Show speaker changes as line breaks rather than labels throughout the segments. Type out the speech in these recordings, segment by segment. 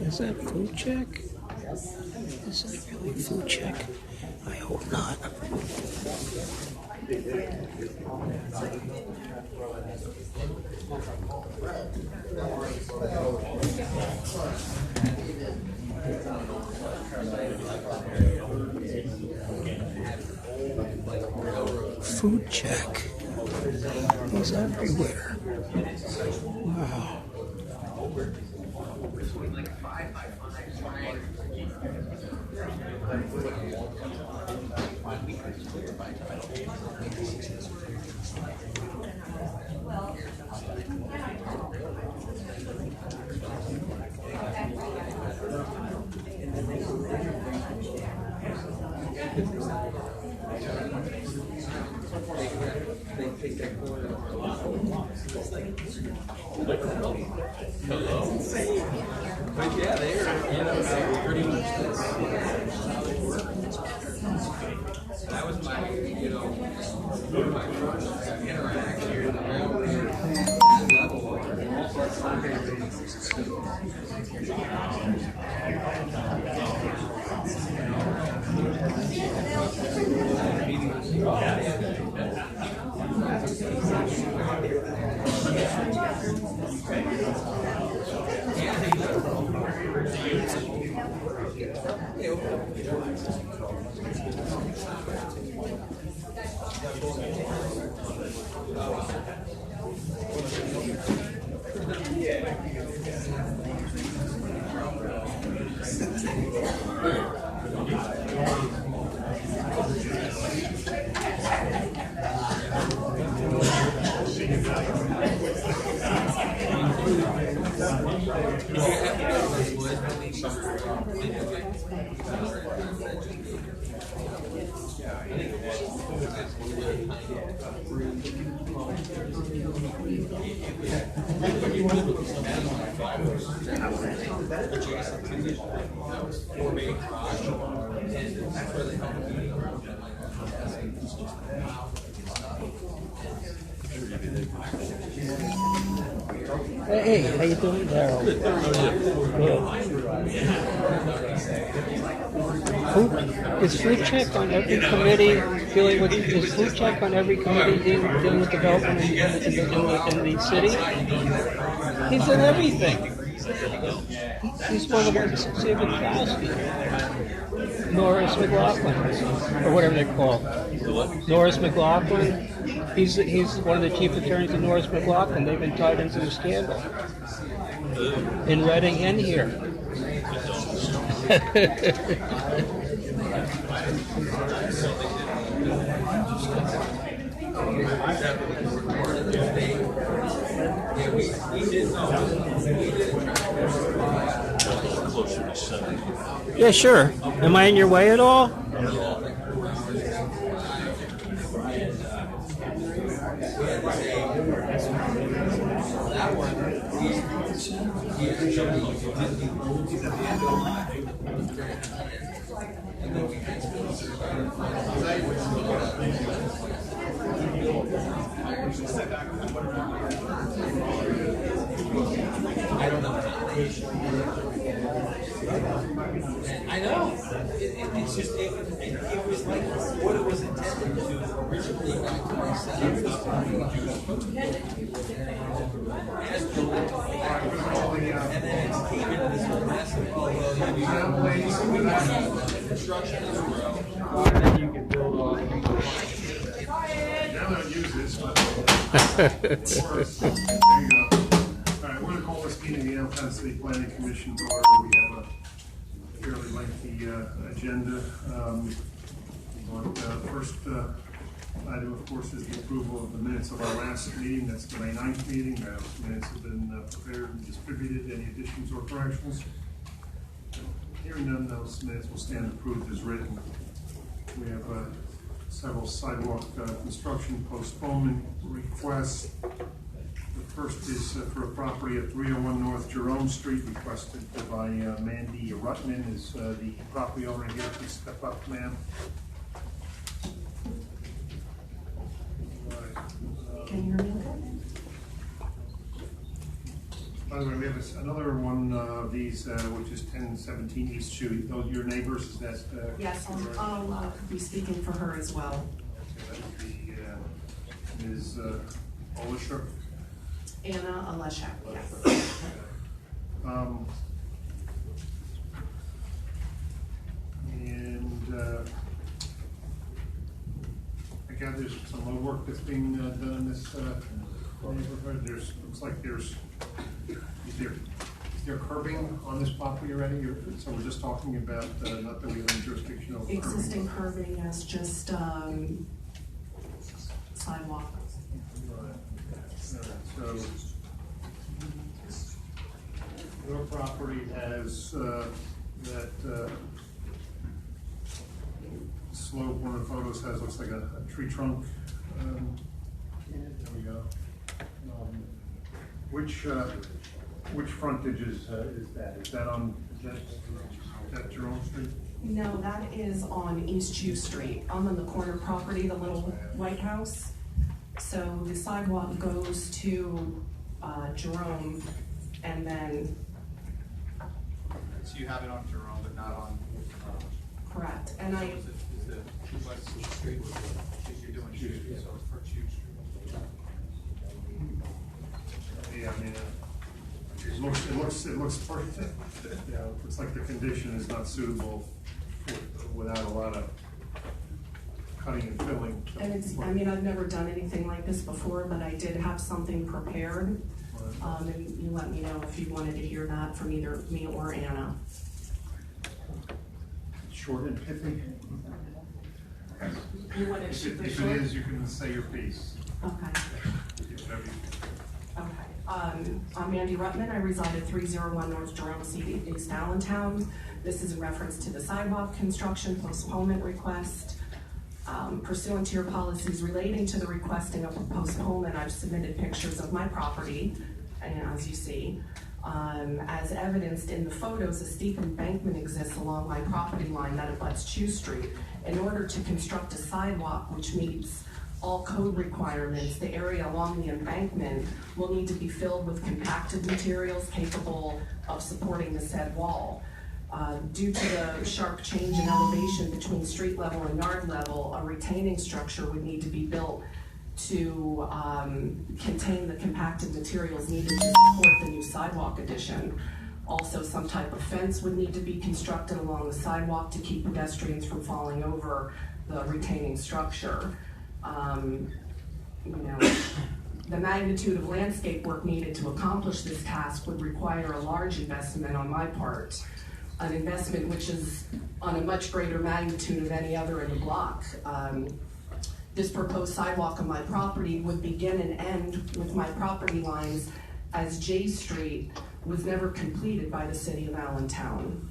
Is that food check? Is that really food check? I hope not. Food check. He's everywhere. Wow.
Hello. But yeah, they are, pretty much that was my, my first interaction with the railroad level.
Hey, how you doing, Daryl? Good. Is food check on every committee dealing with? Is food check on every committee dealing with development in the city? He's in everything. He's one of the ones that saved Norris McLaughlin, or whatever they're called. Norris McLaughlin. He's one of the chief attorneys of Norris McLaughlin. They've been tied into the scandal in Reading and here. Yeah, sure. Am I in your way at all?
I don't know. I know. It's just, it was like what it was intended to do originally back to myself. And then it came into this whole mess of, oh, well, construction as well.
Then you can build off.
Now I don't use this, but there you go. All right, we're going to call this meeting the Allentown City Planning Commission to order. We have a fairly lengthy agenda. First item, of course, is the approval of the minutes of our last meeting. That's the May 9th meeting. Those minutes have been prepared and distributed. Any additions or corrections? Hearing none, those minutes will stand approved as written. We have several sidewalk construction postponement requests. The first is for a property at 301 North Jerome Street, requested by Mandy Rutman. Is the property owner here? Please step up, ma'am.
Can you hear me okay?
By the way, we have another one of these, which is 1017 East Street. Those your neighbors? Is that?
Yes, I'll be speaking for her as well.
Okay, that would be Ms. Olisher.
Anna Aleshak, yes.
And I gather there's some road work that's being done in this neighborhood. Looks like is there curbing on this property already? So we're just talking about, not that we have any jurisdiction over
Existing curbing is just sidewalk.
Right. So your property has that slope. One of the photos looks like a tree trunk. There we go. Which frontage is that? Is that on that Jerome Street?
No, that is on East Jew Street. I'm on the corner property, the little white house. So the sidewalk goes to Jerome, and then,
So you have it on Jerome, but not on.
correct, and I,
Is the West Street, you're doing Shoe Street, so it's for Shoe Street.
Yeah, I mean, it looks pretty, yeah, it looks like the condition is not suitable without a lot of cutting and filling.
and it's, I mean, I've never done anything like this before, but I did have something prepared. And you let me know if you wanted to hear that from either me or Anna.
Short and pithy.
You wanted to shoot
If
the
it
short?
is, you can say your piece.
Okay.
Whatever you-
Okay. I'm Mandy Rutman. I reside at 301 North Jerome Street, East Allentown. This is in reference to the sidewalk construction postponement request. Pursuant to your policies relating to the requesting of a postponement, I've submitted pictures of my property, and as you see, as evidenced in the photos, a steep embankment exists along my property line that abuts Chew Street. In order to construct a sidewalk which meets all code requirements, the area along the embankment will need to be filled with compacted materials capable of supporting the said wall. Due to the sharp change in elevation between street level and yard level, a retaining structure would need to be built to contain the compacted materials needed to support the new sidewalk addition. Also, some type of fence would need to be constructed along the sidewalk to keep pedestrians from falling over the retaining structure. The magnitude of landscape work needed to accomplish this task would require a large investment on my part, an investment which is on a much greater magnitude of any other in the block. This proposed sidewalk on my property would begin and end with my property lines, as J Street was never completed by the city of Allentown.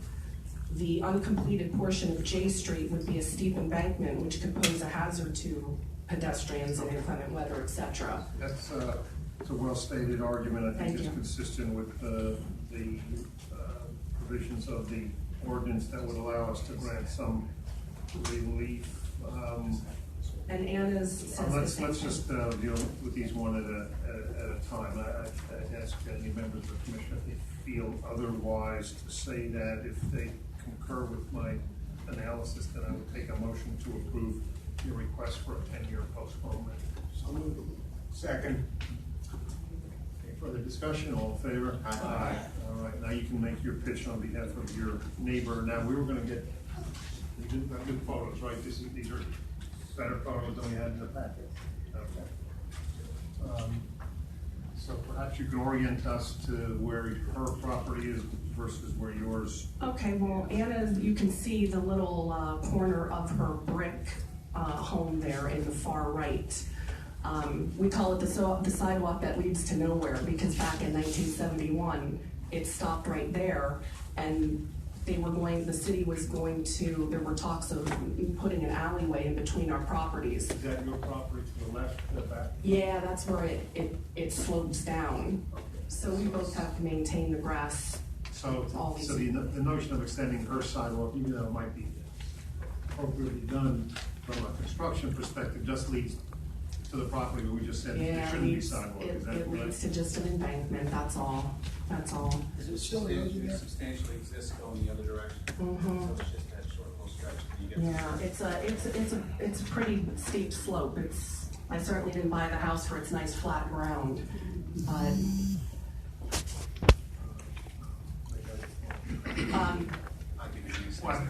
The uncompleted portion of J Street would be a steep embankment which could pose a hazard to pedestrians in inclement weather, etc.
That's it's a well-stated argument. I think
Thank
it's
you.
consistent with the provisions of the ordinance that would allow us to grant some relief.
And Anna's says the
Let's
same thing.
just deal with these one at a time. I'd ask any members of the commission if they feel otherwise to say that. If they concur with my analysis, then I would take a motion to approve your request for a 10-year postponement.
So moved.
Second. Any further discussion? All in favor?
Aye.
All right, now you can make your pitch on behalf of your neighbor. Now, we were gonna get You did have good photos, right? These are better photos than we had in the packet. Okay. So perhaps you can orient us to where her property is versus where yours.
Okay, well, Anna, you can see the little corner of her brick home there in the far right. We call it the sidewalk that leads to nowhere, because back in 1971, it stopped right there, and the city was going to, there were talks of putting an alleyway in between our properties.
Is that your property to the left, the back?
Yeah, that's where it slopes down.
Okay.
So we both have to maintain the grass.
So,
Always.
so the notion of extending her sidewalk, even though it might be appropriately done from a construction perspective, just leads to the property where we just said there
Yeah,
shouldn't be sidewalk. Is that
it leads to
right?
just an embankment, that's all.
Is it still substantially exists going the other direction?
Mhm.
So it's just that short little stretch that you get.
Yeah, it's a pretty steep slope. I certainly didn't buy the house for its nice flat ground, but,
I think it makes
Well,
sense.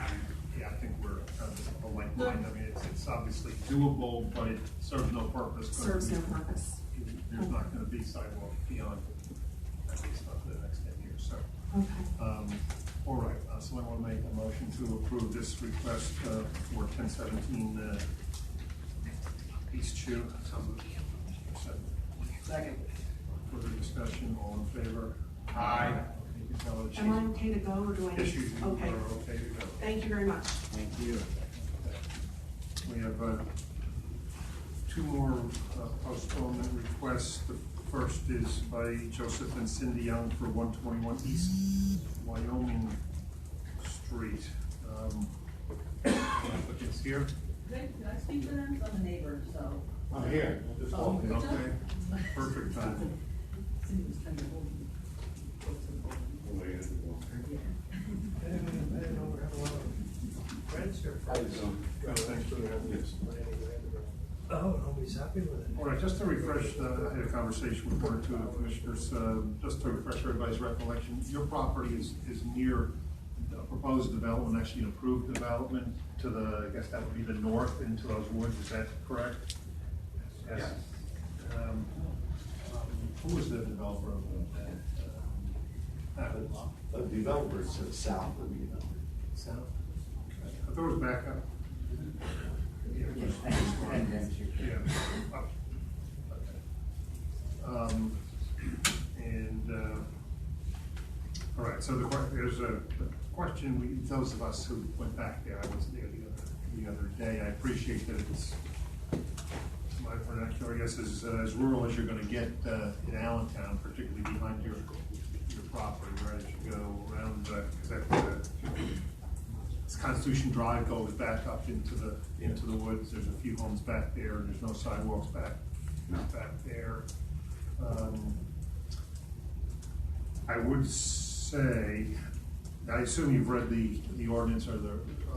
yeah, I think we're kind of like mind. I mean, it's obviously doable, but it serves no purpose. 'Cause
serves no purpose.
There's not gonna be sidewalk beyond, at least not for the next 10 years, so.
Okay.
All right, so I want to make a motion to approve this request for 1017 East Chew.
Second.
Further discussion, all in favor?
Aye.
You can tell the chief.
Am I okay to go, or do I need?
Yes, you are
Okay,
okay to go.
thank you very much.
Thank you. We have two more postponement requests. The first is by Joseph and Cindy Young for 121 East Wyoming Street. Applicants here?
Could I speak to them? I'm a neighbor, so.
I'm here. Just
Oh,
walking, okay? Perfect time.
Cindy was trying to hold me.
I didn't know we had a lot of friends here.
Thanks for having us.
Oh, nobody's happy with it.
All right, just to refresh, I had a conversation with one or two of the commissioners, just to refresh everybody's recollection. Your property is near a proposed development, actually an approved development to the, I guess that would be the north into those woods, is that correct? Yes. Who was the developer of that?
The developers to the south of me,
South? Okay. I thought it was back up. Yeah, it was- Yeah. Up. Okay. All right, so there's a question, those of us who went back there, I was there the other day, I appreciate that it's, my vernacular, I guess, is as rural as you're gonna get in Allentown, particularly behind your property, right, as you go around, because that, this Constitution Drive goes back up into the woods, there's a few homes back there, and there's no sidewalks back there. I would say, I assume you've read the ordinance or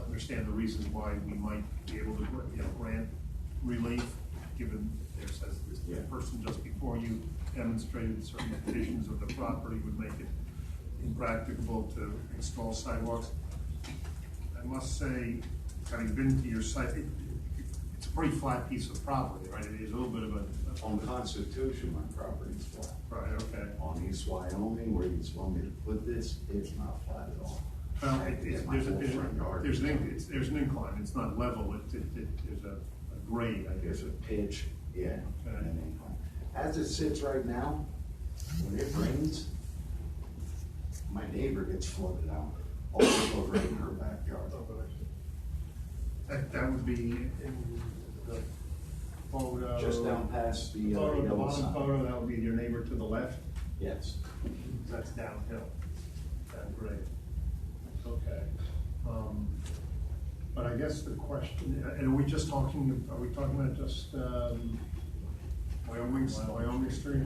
understand the reasons why we might be able to, grant relief, given there says this person just before you demonstrated certain conditions of the property would make it impracticable to install sidewalks. I must say, having been to your site, it's a pretty flat piece of property, right? It is a little bit of a.
On Constitution, my property's flat.
Right, okay.
On East Wyoming, where you want me to put this, it's not flat at all.
Well,
There's
there's an incline, it's not level, there's a grade, I guess.
There's a pitch, yeah,
Okay.
and an incline. As it sits right now, when it rains, my neighbor gets flooded out, all over right in her backyard.
That would be in the photo.
Just down past the
The
yellow
bottom
sign.
photo, that would be your neighbor to the left,
Yes.
that's downhill, down grade. Okay. But I guess the question, and are we talking about just, Wyoming Street?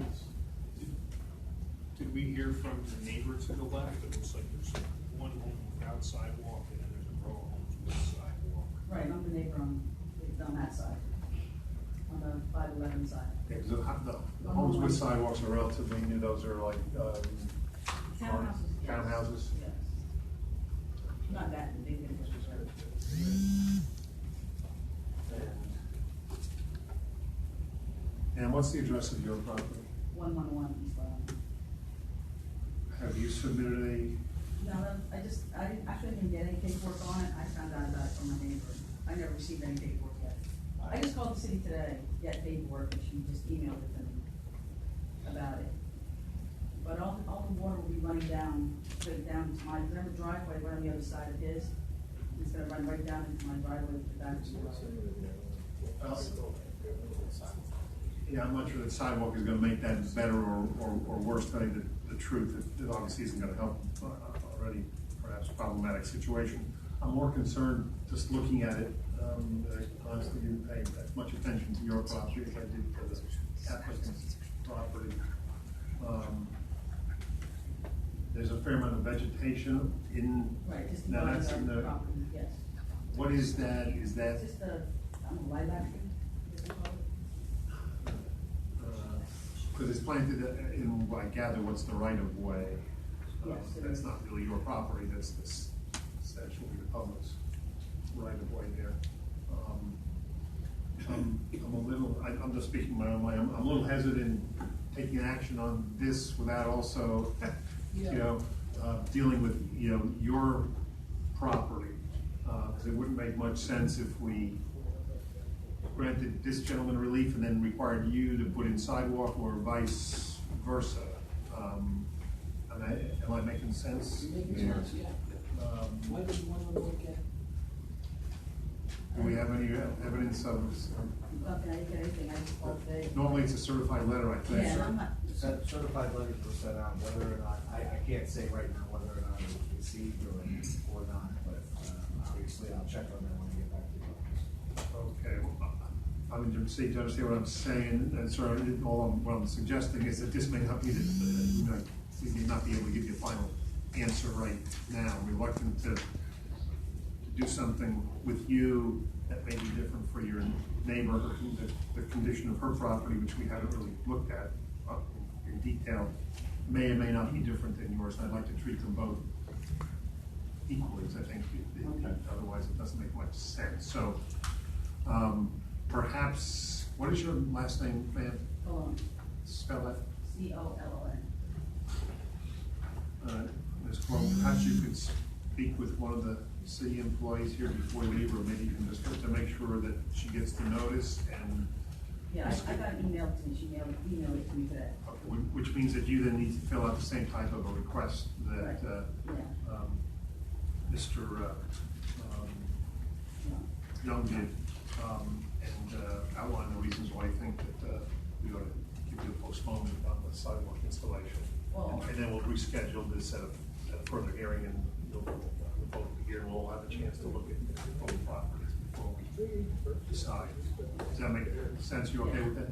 Did we hear from the neighbor to the left? It looks like there's one home without sidewalk and then there's a row of homes with sidewalk.
Right, I'm the neighbor on that side, on the 511 side.
Yeah, 'cause the homes with sidewalks are relatively new, those are like,
Townhouses, yes.
townhouses?
Yes. Not that big, it was reserved.
And what's the address of your property?
111 East Island.
Have you submitted
No, I actually didn't get any paperwork on it. I found out about it from my neighbor. I never received any paperwork yet. I just called the city today, get paperwork, and she just emailed it to me about it. But all the water will be running down, straight down to my, remember driveway right on the other side of his? It's gonna run right down into my driveway to the back of the road.
yeah, I'm not sure that sidewalk is gonna make that better or worse. Tell you the truth, it obviously isn't gonna help already perhaps problematic situation. I'm more concerned, just looking at it, that I honestly didn't pay as much attention to your property as I did to the applicant's property. There's a fair amount of vegetation in.
Right, just
Now
the
that's in the,
property, yes.
what is that? Is that?
It's just a, I don't know, lilac tree, is it called?
Because it's planted in, what I gather, what's the right of way.
Yes, it
That's
is.
not really your property, that's essentially the public's right of way there. I'm a little, I'm just speaking my own way, I'm a little hesitant taking action on this without also, dealing with, your property. Because it wouldn't make much sense if we granted this gentleman relief and then required you to put in sidewalk or vice versa. Am I making sense?
Why would you want to look at?
Do we have any evidence of,
Nothing, I didn't get anything, I just called today.
normally it's a certified letter, I think.
Yeah, I'm not,
Certified letters were sent out, whether or not, I can't say right now whether or not it was received or not, but obviously I'll check on that when I get back to the office.
Okay, well, I mean, to understand what I'm saying, and sort of, what I'm suggesting is that this may not be, we may not be able to give you a final answer right now. I'm reluctant to do something with you that may be different for your neighbor, the condition of her property, which we haven't really looked at in detail, may or may not be different than yours. I'd like to treat them both equally, as I think otherwise it doesn't make much sense. So perhaps, what is your last name, ma'am?
Colon,
Spell that.
COLON.
Ms. Cole, perhaps you could speak with one of the city employees here before you leave, or maybe you can just to make sure that she gets the notice and.
Yeah, I got an email to me, she emailed it to me today.
Which means that you then need to fill out the same type of a request that,
Right. Yeah.
Mr. Young did, and outline the reasons why you think that we ought to give you a postponement on the sidewalk installation.
Well-
And then we'll reschedule this at a further hearing, and we'll both be here, and we'll have a chance to look at both properties before we decide. Does that make sense? You okay with that?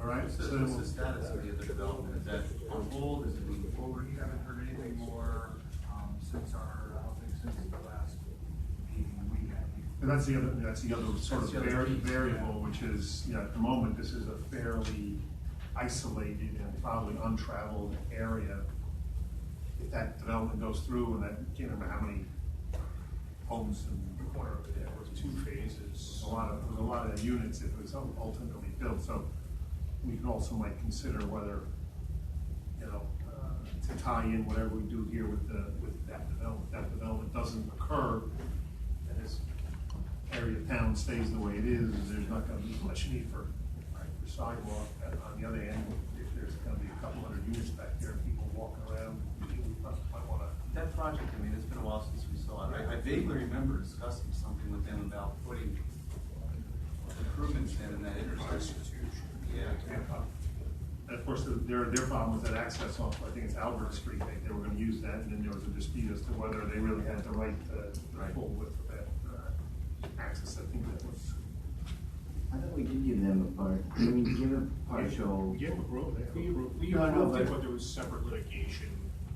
All right,
What's the status of the other development? Is that on hold? Is it moving forward?
We haven't heard anything more since the last meeting we had.
And that's the other sort of
That's the other piece,
variable, which is, at the moment, this is a fairly isolated and probably untraveled area. If that development goes through, and that, I can't remember how many homes in the corner of it, there was 2 phases, a lot of units if it was ultimately built. So we can also might consider whether, to tie in whatever we do here with that development. That development doesn't occur, and this area of town stays the way it is, there's not gonna be much need for sidewalk. On the other end, if there's gonna be a couple hundred units back there, people walking around, we might wanna.
That project, I mean, it's been a while since we saw it. I vaguely remember discussing something with them about putting improvements in that intersection. Yeah.
And of course, their problem was that access off, I think it's Albert Street, they were gonna use that, and then there was a dispute as to whether they really had the right, full width of that, access. I think that was.
I thought we did give them a part, I mean, give a partial.
We gave approval, we
No, no,
approved it,
but-
but there was separate litigation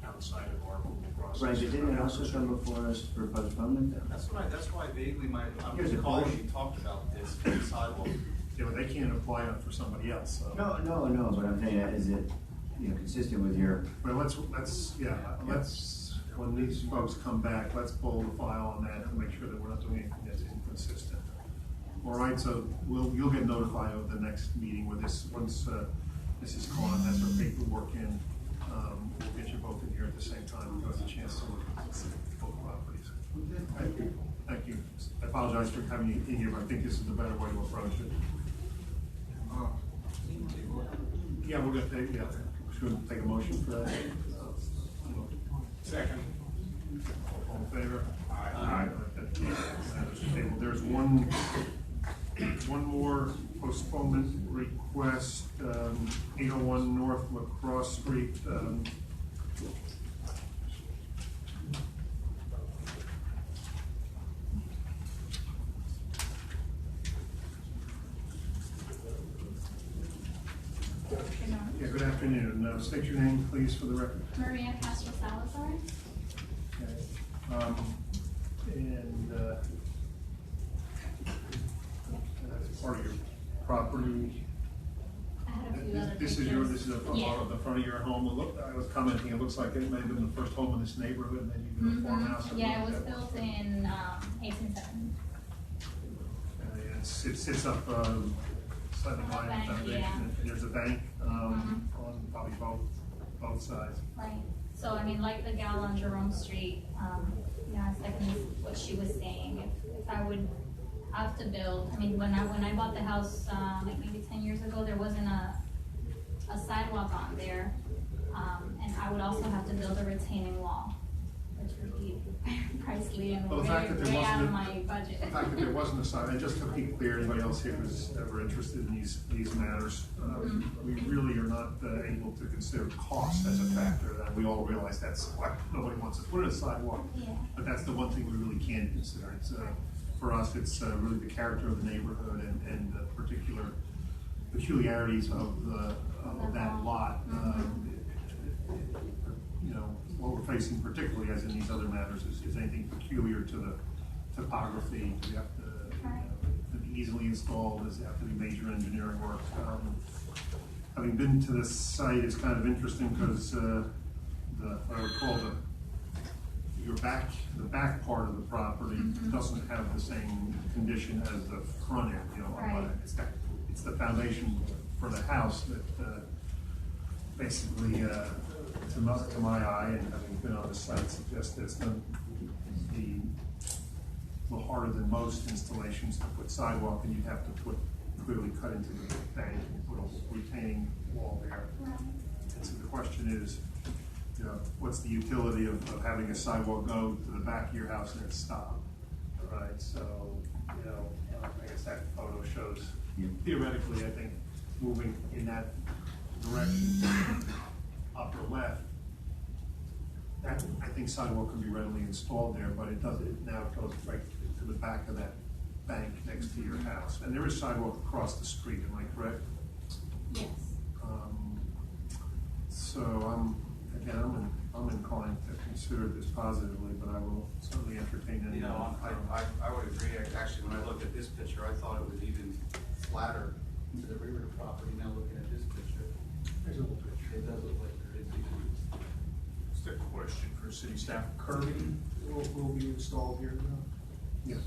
outside of our approval process.
Right, but didn't it also come before us for postponement?
That's why vaguely I
Here's
was
a
calling,
question.
we talked about this for the sidewalk.
Yeah, but they can't apply it for somebody else, so.
No, but I'm saying, is it, consistent with your,
Well, let's, when these folks come back, let's pull the file on that and make sure that we're not doing anything that's inconsistent. All right, so you'll get notified of the next meeting with this, once Mrs. Khan has her paperwork in. We'll get you both in here at the same time, you'll have a chance to look at both properties. Thank you. Thank you. I apologize for having you in here, but I think this is the better way to approach it. Yeah, we're gonna take, should we take a motion for that?
Second.
All in favor?
Aye.
There's one more postponement request, 801 North Lacrosse Street. Yeah, good afternoon. State your name, please, for the record.
Maria Castro Salazar.
Okay. That's part of your property.
I had a few other
This is the front of your home. I was commenting, it looks like it may have been the first home in this neighborhood, maybe even a farmhouse. or
Yeah, it was
something like
built in 1870.
that. It sits up slightly
On a
behind the
bank,
foundation.
yeah.
And there's a bank on probably both sides.
Right. So I mean, like the gal on Jerome Street, yeah, it's like what she was saying. If I would have to build, I mean, when I bought the house, like maybe 10 years ago, there wasn't a sidewalk on there, and I would also have to build a retaining wall, which would be pricey and
Well, the fact that there
way out of
wasn't
my budget.
The fact that there wasn't a sign, and just to be clear, anybody else here who's ever interested in these matters, we really are not able to consider cost as a factor. We all realize that's why nobody wants to put in a sidewalk,
Yeah.
but that's the one thing we really can consider. It's for us, it's really the character of the neighborhood and the particular peculiarities of that lot. You know, what we're facing particularly, as in these other matters, is anything peculiar to the topography. We have to be easily installed. Does it have to be major engineering work? Having been to this site, it's kind of interesting because I would call the back part of the property doesn't have the same condition as the front end. You know,
Right.
it's the foundation for the house that basically, to my eye, and having been on the site, suggests that it's going to be a little harder than most installations to put sidewalk, and you'd have to clearly cut into the bank and put a retaining wall there. And so the question is, you know, what's the utility of having a sidewalk go to the back of your house and then stop? All right, so, you know, I guess that photo shows, theoretically, I think, moving in that direction, upper left, that, I think sidewalk can be readily installed there, but it doesn't, now it goes right to the back of that bank next to your house. And there is sidewalk across the street, am I correct?
Yes.
So I'm inclined to consider this positively, but I will certainly entertain any.
You know, I would agree. Actually, when I looked at this picture, I thought it was even flatter to the rear of the property. Now looking at this picture,
There's a little picture.
it does look like there is even.
Just a question for city staff. Curbing will be installed here now?
Yes.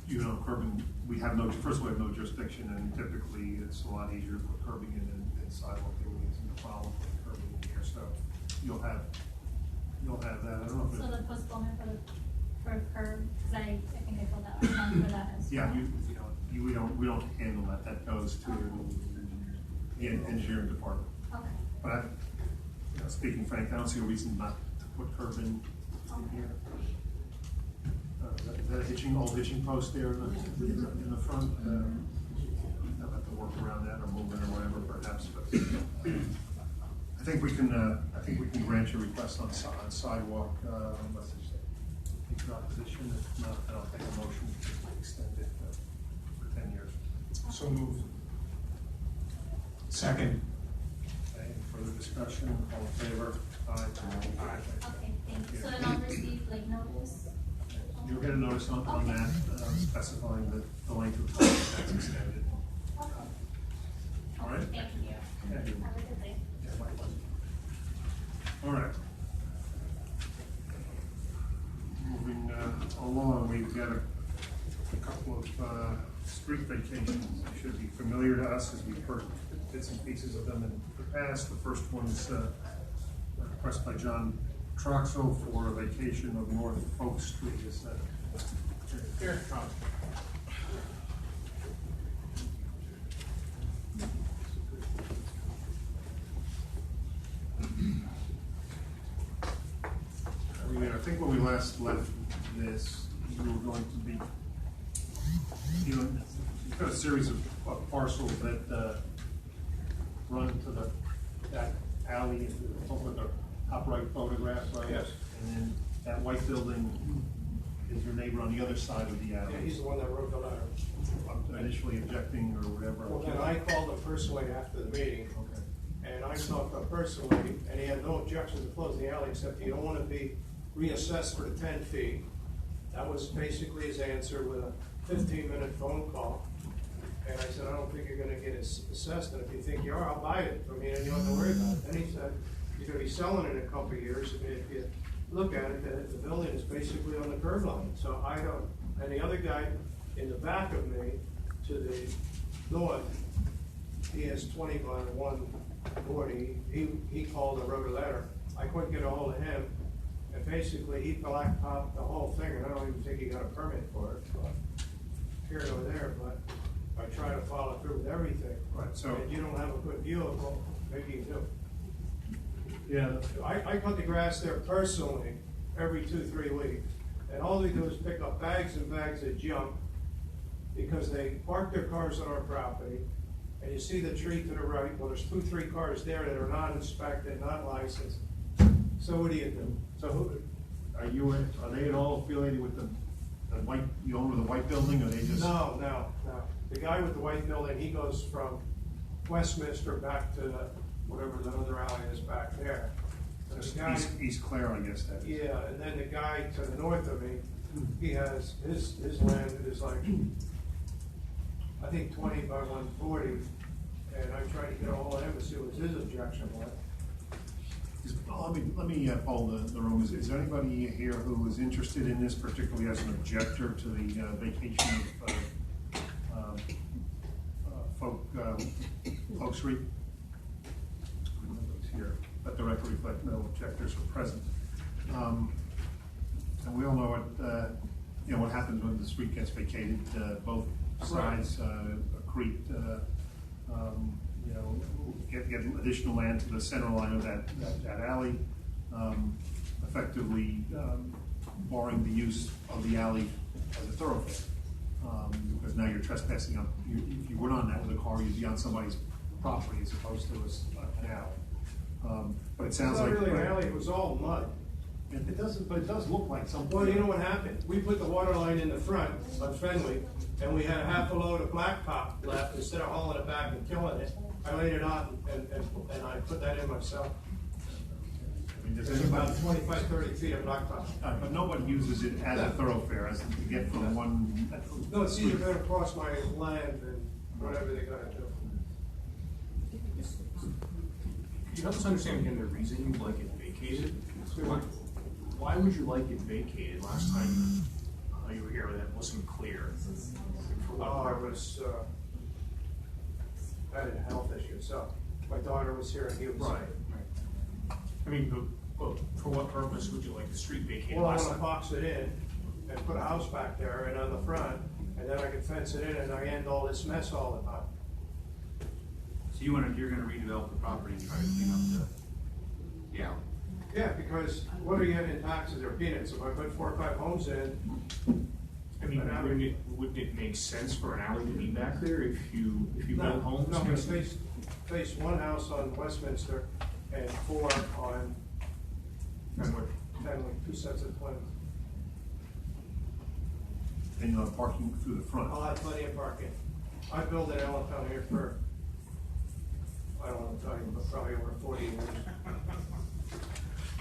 You know, curbing, we have no jurisdiction, and typically it's a lot easier to put curbing in than sidewalk. There really isn't a problem with curbing in here, so you'll have that. I don't know if
So
it,
the postponement for curb, because I think I filled out a form for that as well.
yeah, we don't handle that. That goes to the engineering department.
Okay.
But you know, speaking frankly, I don't see a reason not to put curb in here. Is that old hitching post there in the front? I'll have to work around that or move it or whatever perhaps, but I think we can grant your request on sidewalk, unless there's any opposition. If not, then I'll take a motion to extend it for 10 years.
So moved. Second.
Any further discussion? All in favor? Aye.
Okay, thank you. So then I'll receive like notice?
You'll get a notice on that, specifying the length of time that's extended.
Okay.
All right?
Thank you.
Yeah.
Have a good day.
Yeah, likewise. All right. Moving along, we've got a a couple of street vacations. They should be familiar to us as we've heard bits and pieces of them in the past. The first one is requested by John Troxel for a vacation of North Oak Street. Is that here? I think when we last left this, you were going to be, you've got a series of parcels that run to that alley, with the top right photograph, right?
Yes.
And then that white building is your neighbor on the other side of the alley.
Yeah, he's the one that wrote the letter.
Initially objecting or whatever.
Well, then I called him personally after the meeting,
Okay.
and I talked to him personally, and he had no objection to closing the alley, except you don't want to be reassessed for the 10 feet. That was basically his answer with a 15-minute phone call. And I said, I don't think you're gonna get assessed, and if you think you are, I'll buy it from you, and you don't have to worry about it. Then he said, you're gonna be selling it in a couple of years, and if you look at it, the building is basically on the curb line. So I don't, and the other guy in the back of me, to the north, he has 20 by 140. He called and wrote a letter. I couldn't get a hold of him, and basically he blacktopped the whole thing, and I don't even think he got a permit for it, but here or there, but I try to follow through with everything.
Right, so.
And you don't have a good view of, well, maybe you do.
Yeah.
I cut the grass there personally every 2-3 weeks, and all they do is pick up bags and bags of junk because they park their cars on our property, and you see the tree to the right, well, there's 2-3 cars there that are not inspected, not licensed. So what do you do?
So who, are they at all affiliated with the white, the owner of the white building, or they just?
No. The guy with the white building, he goes from Westminster back to whatever the other alley is back there. And the guy,
East Clare, I guess that is.
yeah, and then the guy to the north of me, he has, his land is like, I think 20 by 140, and I tried to get a hold of him to see what his objection was.
Let me poll the room. Is there anybody here who is interested in this, particularly as an objector to the vacation of Folk Street? Nobody's here. Let the record reflect no objectors are present. And we all know what happens when the street gets vacated. Both sides accrete, get additional land to the center line of that alley, effectively barring the use of the alley as a thoroughfare. Because now you're trespassing on, if you went on that with a car, you'd be on somebody's property as opposed to an alley. But it sounds like.
It's not really an alley, it was all mud.
It doesn't, but it does look like something.
Well, you know what happened? We put the water line in the front on Fenway, and we had a half a load of blacktop left. Instead of hauling it back and killing it, I laid it on and I put that in myself.
I mean, does
There's
anybody,
about 25, 30 feet of blacktop.
but nobody uses it as a thoroughfare, as to get from one.
No, it's either going across my land and whatever they gotta do.
Could you help us understand again the reason you like it vacated? Why would you like it vacated? Last time you were here, that wasn't clear. For what
I
purpose?
was, I had a health issue, so my daughter was here and he was.
Right. I mean, well, for what purpose would you like the street vacated
Well, I
last
wanna
time?
box it in and put a house back there and on the front, and then I can fence it in and I end all this mess all the time.
So you're gonna redevelop the property and try to clean up the alley?
Yeah, because what are you getting in taxes or peanuts? If I put 4 or 5 homes in,
I mean, wouldn't it make sense for an alley to be back there if you build homes?
No, we face one house on Westminster and 4 on
Fenway.
Fenway, 2 sets of twins.
And you'll have parking through the front.
I'll have plenty of parking. I built an Allentown here for, I don't want to tell you, but probably over 40 years.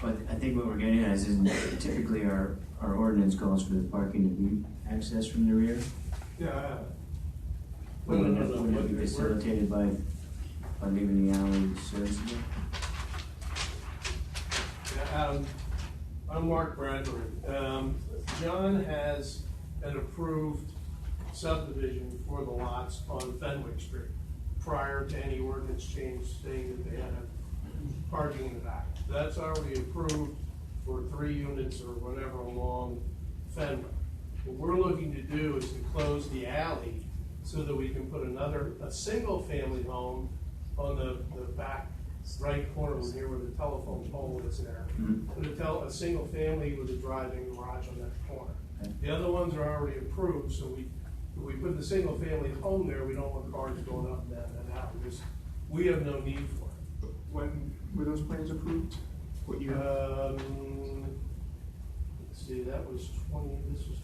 But I think what we're getting at is typically our ordinance calls for the parking to be accessed from the rear.
Yeah.
Wouldn't it be facilitated by leaving the alley serviceable?
Yeah, I'm Mark Bradford. John has an approved
subdivision for the lots on Fenwick Street, prior to any ordinance change saying that they had a parking in the back. That's already approved for 3 units or whatever along Fenwick. What we're looking to do is to close the alley so that we can put a single-family home on the back right corner near where the telephone pole is there. Put a single family with a drive-in garage on that corner. The other ones are already approved, so we put the single family home there, we don't want cars going up and down that alley, because we have no need for it.
When were those plans approved? What year?
Let's see, this was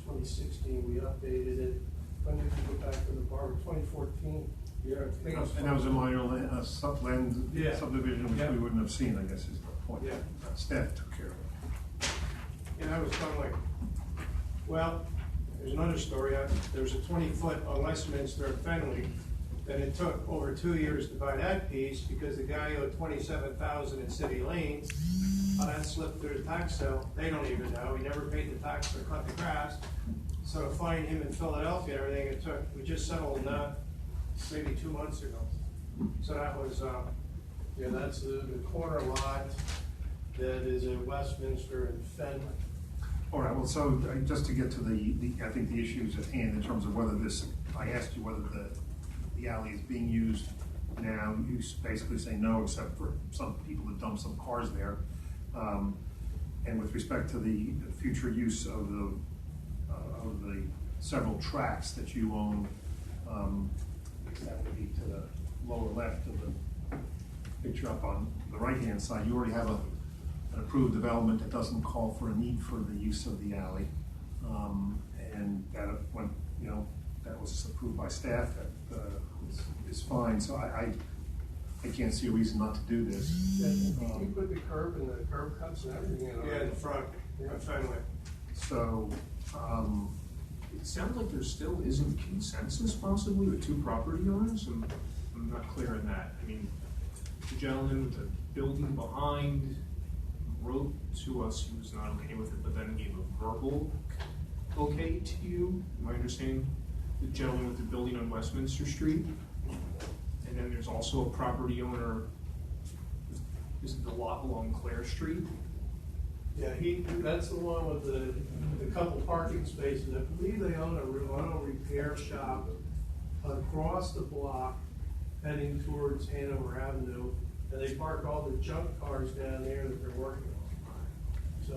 2016, we updated it. When did we go back to the bar? 2014? Yeah. I think it was.
And that was a minor subdivision, which
Yeah.
we wouldn't have seen, I guess is the point.
Yeah.
Staff took care of it.
And I was kind of like, well, there's another story. There's a 20-foot on Westminster at Fenley, and it took over 2 years to buy that piece because the guy owed $27,000 in City Lane. That slipped through the tax sale. They don't even know. He never paid the tax or cut the grass. So to find him in Philadelphia and everything, we just settled that maybe 2 months ago. So that was, that's the corner lot that is in Westminster and Fenley.
All right, well, so just to get to I think the issues at hand in terms of whether I asked you whether the alley is being used now. You basically say no, except for some people that dump some cars there. And with respect to the future use of the several tracks that you own, that would be to the lower left of the picture up on the right-hand side. You already have an approved development that doesn't call for a need for the use of the alley. And that went, that was approved by staff, that is fine. So I can't see a reason not to do this.
Yeah, you put the curb and the curb cuts and everything in. Yeah, in the front, Fenway.
So,
It sounds like there still isn't consensus possibly with 2 property owners. I'm not clear on that. I mean, the gentleman with the building behind wrote to us he was not okay with it, but then gave a verbal okay to you. Am I understanding? The gentleman with the building on Westminster Street. And then there's also a property owner, is it the lot along Clare Street?
Yeah, that's the one with the couple parking spaces. I believe they own a auto repair shop across the block heading towards Hanover Avenue. And they park all the junk cars down there that they're working on. So,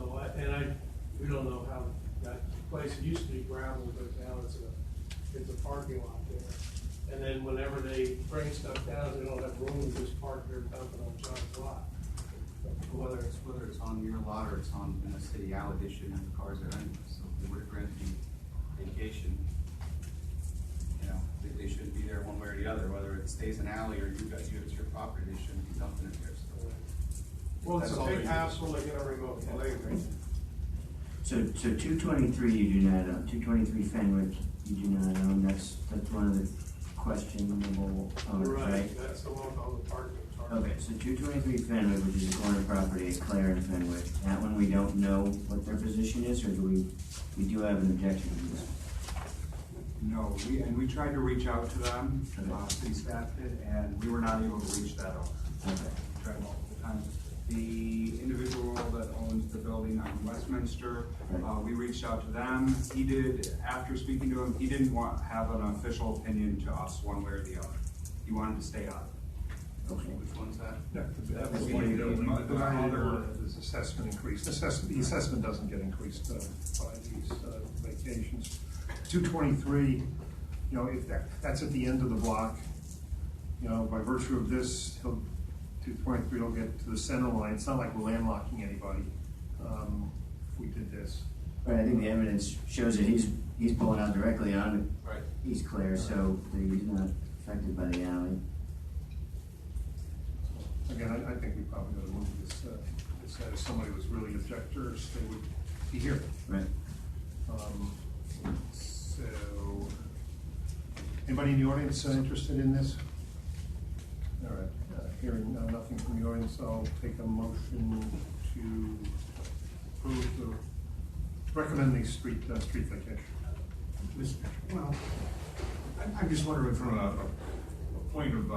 we don't know how that place used to be gravel, but now it's a parking lot there. And then whenever they bring stuff down, they don't have room to just park their dumping on John's lot.
Whether it's on your lot or it's in a city alley, they shouldn't have the cars there anyway. So if they were to grant you vacation, they shouldn't be there one way or the other. Whether it stays an alley or it's your property, they shouldn't be dumping it there. So
well, it's a big
they
hassle to get a remote delivery.
So 223 you do not own, 223 Fenwick you do not own, that's one of the questionable owners, right?
That's the one with all the parking.
Okay, so 223 Fenwick, which is a corner property at Clare and Fenwick, that one we don't know what their position is, or do we do have an objection to this?
No, we tried to reach out to them, city staff did, and we were not able to reach that owner.
Okay.
We tried multiple times. The individual that owns the building on Westminster, we reached out to them. He did, after speaking to him, he didn't have an official opinion to us one way or the other. He wanted to stay out of it.
Okay.
which one's that?
That was
the-
one building,
the-
the
other-
this assessment increased. The assessment doesn't get increased by these vacations. 223, if that's at the end of the block, by virtue of this, 223 will get to the center line. It's not like we're landlocking anybody if we did this.
Right, I think the evidence shows that he's pulling out directly on
Right.
East Clare, so he's not affected by the alley.
Again, I think we probably ought to move this, if somebody was really objectors, they would be here.
Right.
So, anybody in the audience interested in this? All right, hearing nothing from the audience, I'll take a motion to approve recommend the street vacation.
Well,
I'm just wondering from a point of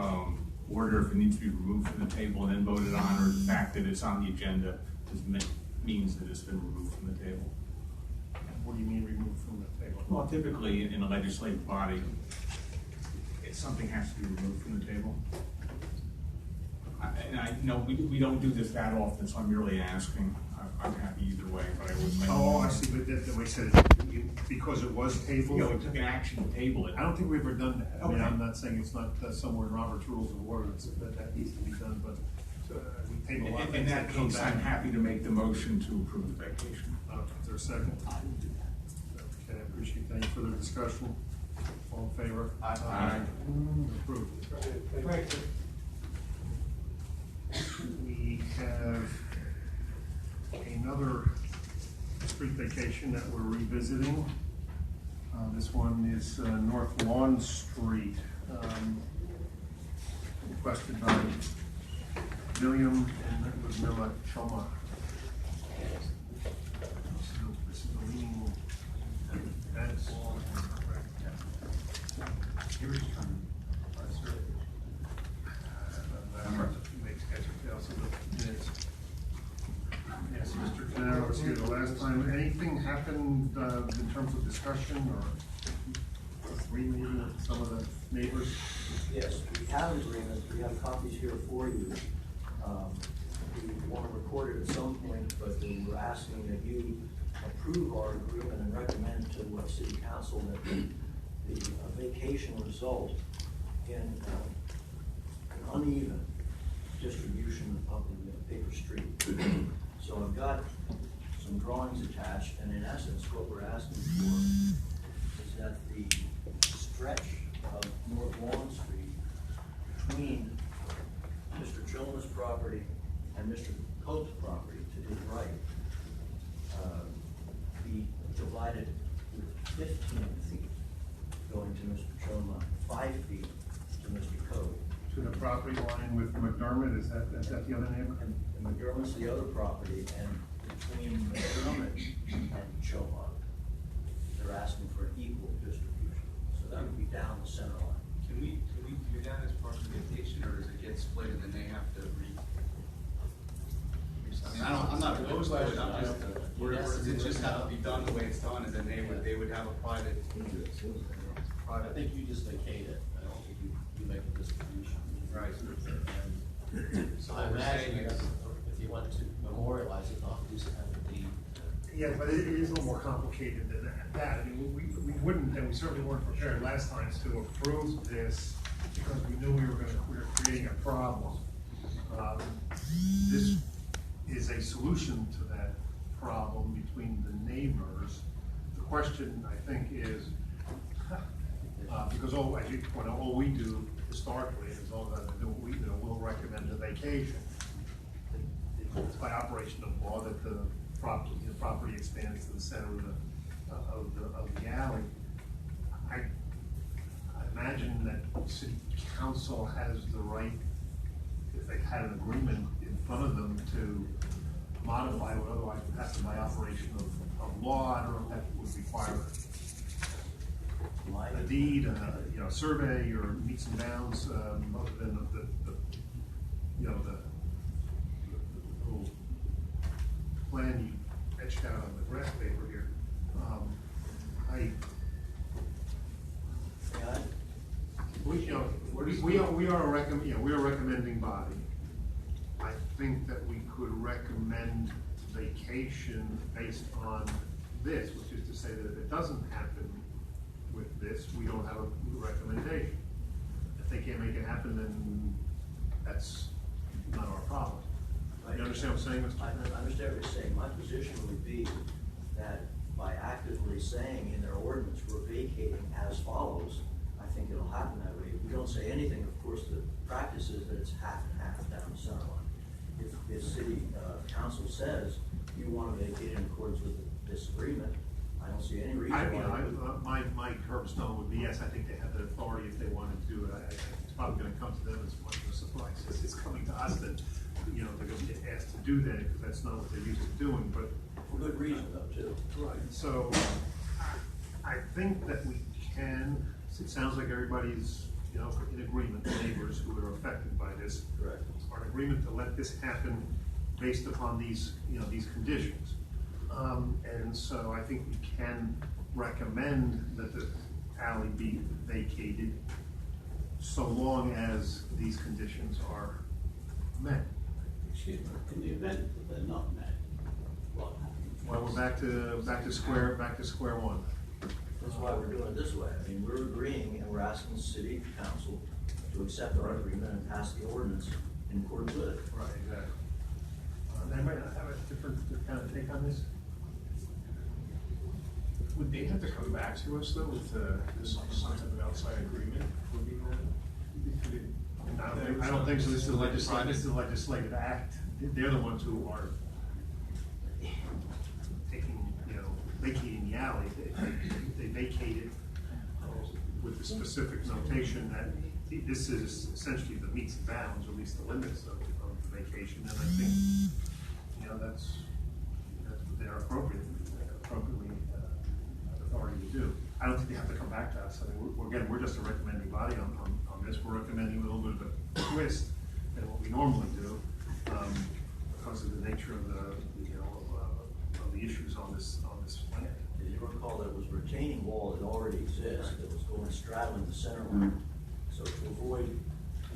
order, if it needs to be removed from the table and then voted on, or the fact that it's on the agenda means that it's been removed from the table.
What do you mean removed from the table?
Well, typically in a legislative body, if something has to be removed from the table. And I know we don't do this that often, so I'm merely asking. I'm happy either way, but I would.
Oh, I see, but that way said, because it was tabled?
You know, we took an action to table it.
I don't think we've ever done that. I mean,
Okay.
I'm not saying it's not somewhere in Robert's Rules of Order that needs to be done, but we table a lot of
In
things
that
that come
case,
back.
I'm happy to make the motion to approve the vacation.
Is there a second? Okay, I appreciate that. Any further discussion? All in favor?
Aye.
Approved.
Thank you.
We have another street vacation that we're revisiting. This one is North Lawn Street, requested by William and Ludmilla Choma. This is a lean, that's all correct. Makes heads or tails of the minutes. Yes, Mr. Canaro was here the last time. Anything happened in terms of discussion or re-meeting with some of the neighbors?
Yes, we have an agreement, we have copies here for you. We want to record it at some point, but we're asking that you approve our agreement and recommend to City Council that the vacation result in an uneven distribution of the paper street. So I've got some drawings attached, and in essence, what we're asking for is that the stretch of North Lawn Street between Mr. Chilma's property and Mr. Coates' property to his right be divided with 15 feet going to Mr. Chilma, 5 feet to Mr. Coates.
To the property line with McDermott, is that the other neighbor?
And McDermott's the other property, and between McDermott and Chilma, they're asking for an equal distribution. So that would be down the center line.
Can we do that as part of the vacation, or does it get split and then they have to I mean, I'm not opposed to it, I'm just, does it just have to be done the way it's done, and then they would have a private.
I think you just vacate it, I don't think you make a distribution.
Right.
And so I imagine if you want to memorialize it, not do some kind of deed.
Yeah, but it is a little more complicated than that. I mean, we wouldn't, and we certainly weren't prepared last time to approve this because we knew we were creating a problem. This is a solution to that problem between the neighbors. The question, I think, is, because as you point out, all we do historically is all that do what we do, we'll recommend a vacation. It's by operation of law that the property expands to the center of the alley. I imagine that City Council has the right, if they had an agreement in front of them, to modify what otherwise would happen by operation of law. I don't know if that would require a deed, a survey, or meets and bounds, other than the little plan you etched out on the grass paper here. We are a recommending body. I think that we could recommend vacation based on this, which is to say that if it doesn't happen with this, we don't have a recommendation. If they can't make it happen, then that's not our problem. You understand what I'm saying, Mr.
I understand what you're saying. My position would be that by actively saying in their ordinance, we're vacating as follows, I think it'll happen that way. We don't say anything, of course, the practice is that it's half and half down the center line. If City Council says you want to vacate in accordance with this agreement, I don't see any reason why.
My curbstone would be, yes, I think they have the authority if they wanted to do it. It's probably gonna come to them as much of a surprise as it's coming to us that, they're gonna get asked to do that, because that's not what they're used to doing, but.
For good reason though, too.
Right, so I think that we can it sounds like everybody's, you know, in agreement, the neighbors who are affected by this.
Correct.
Are in agreement to let this happen based upon these, you know, these conditions. And so I think we can recommend that the alley be vacated so long as these conditions are met.
Excuse me, in the event that they're not met, what happens?
Well, we're back to square one.
That's why we're doing it this way. I mean, we're agreeing and we're asking the city council to accept our agreement and pass the ordinance in accordance with it.
Right, exactly. Anybody have a different kind of take on this?
Would they have to come back to us though with this some type of outside agreement? Would be
I don't think so. This is the legislative act. They're the ones who are taking, you know, vacating the alley. They vacate it with the specific notation that this is essentially the meets and bounds, or at least the limits of the vacation. And I think, you know, that's what they're appropriately have authority to do. I don't think they have to come back to us. I mean, we're just a recommending body on this. We're recommending a little bit of a twist than what we normally do, because of the nature of the, you know, of the issues on this plan.
As you recall, there was a retaining wall that already exists that was going straddling the center line. So to avoid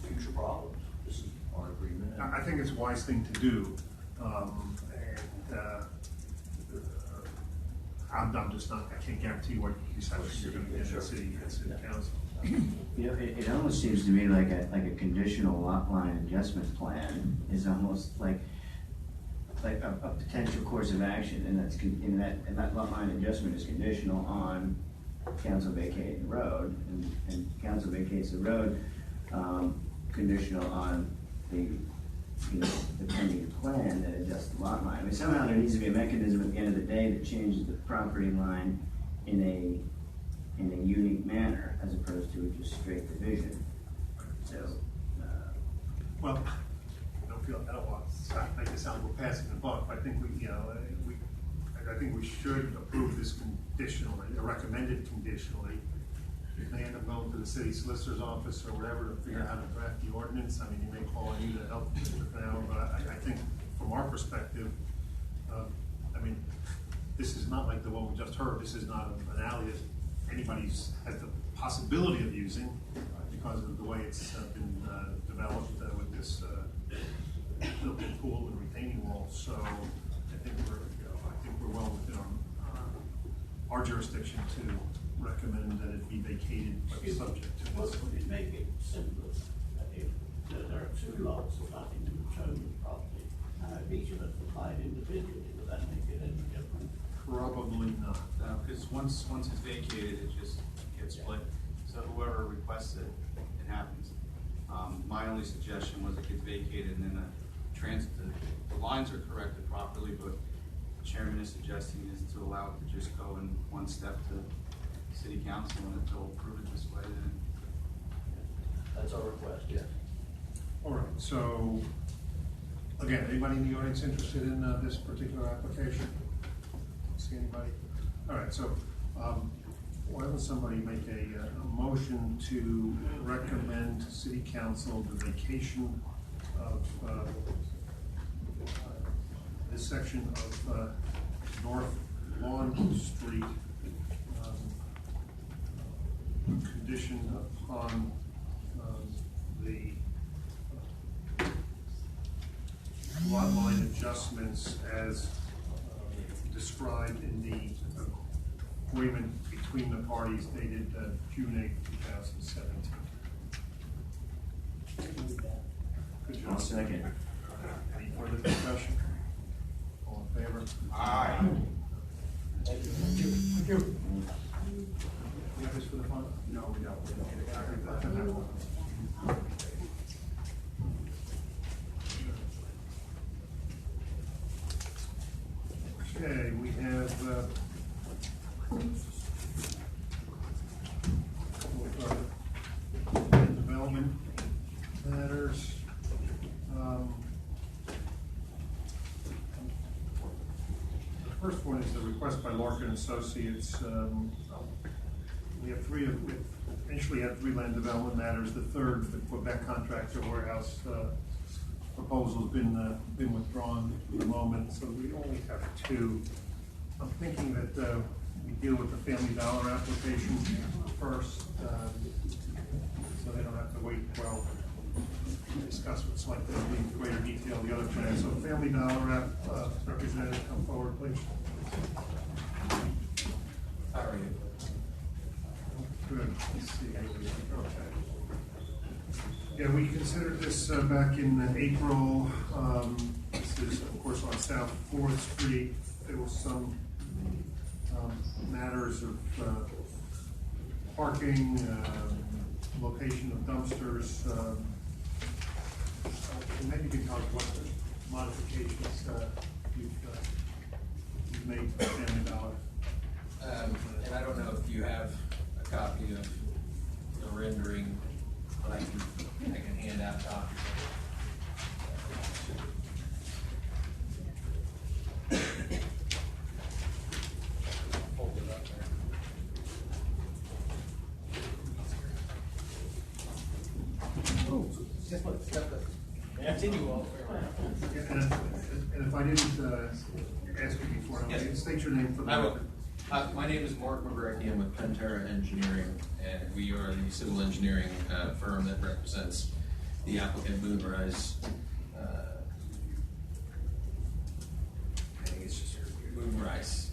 future problems, this is our agreement.
I think it's a wise thing to do, I'm just not, I can't guarantee what reception you're gonna get at city council.
You know, it almost seems to me like a conditional lot line adjustment plan is almost like a potential course of action, and that lot line adjustment is conditional on council vacating the road, and council vacates the road, conditional on the pending plan that adjusts the lot line. I mean, somehow there needs to be a mechanism at the end of the day that changes the property line in a unique manner, as opposed to just straight division. So,
well, I don't want to make it sound we're passing the buck. I think I think we should approve this conditionally, or recommend it conditionally. If they end up going to the city solicitor's office or whatever to figure out how to draft the ordinance, I mean, you may call on you to help with now, but I think from our perspective, I mean, this is not like the one we just heard. This is not an alley that anybody's has the possibility of using because of the way it's been developed with this built-in pool and retaining wall. So I think we're well within our jurisdiction to recommend that it be vacated, but subject to
Well,
this.
would it make it simpler if there are two lots starting to show the property, and if each of us applied individually, would that make it any different?
Probably not.
Because once it's vacated, it just gets split. So whoever requests it, it happens. My only suggestion was it gets vacated and then the lines are corrected properly, but the chairman is suggesting is to allow it to just go in one step to city council, and if they'll approve it this way, then.
That's our request, yes.
All right, so, again, anybody in the audience interested in this particular application? See anybody? All right, so, why don't somebody make a motion to recommend to city council the vacation of this section of North Lawn Street, conditioned upon the lot line adjustments as described in the agreement between the parties dated June 8, 2017. Good job.
I'll second.
Any further discussion? All in favor?
Aye.
Thank you. Thank you. We have this for the fund?
No, we don't.
Okay, we have development matters. The first one is the request by Larkin Associates. We have three initially had 3 land development matters. The third, the Quebec contractor warehouse proposal's been withdrawn for the moment, so we only have 2. I'm thinking that we deal with the Family Dollar application first, so they don't have to wait 12 to discuss what's like in greater detail the other plans. So Family Dollar app representative, come forward, please.
How are you?
Good. Let's see. Okay. Yeah, we considered this back in April. This is, of course, on South 4th Street. There was some matters of parking, location of dumpsters. Maybe you can talk about the modifications you've made to Family Dollar.
And I don't know if you have a copy of the rendering, but I can hand out copies. Hold it up there.
Oh,
Just look, step up. Continue all.
and if I didn't ask you before,
Yes.
state your name for the
I will.
record.
My name is Mark McGrecky. I'm with Pantera Engineering, and we are the civil engineering firm that represents the applicant Moonrise. I think it's just Moonrise.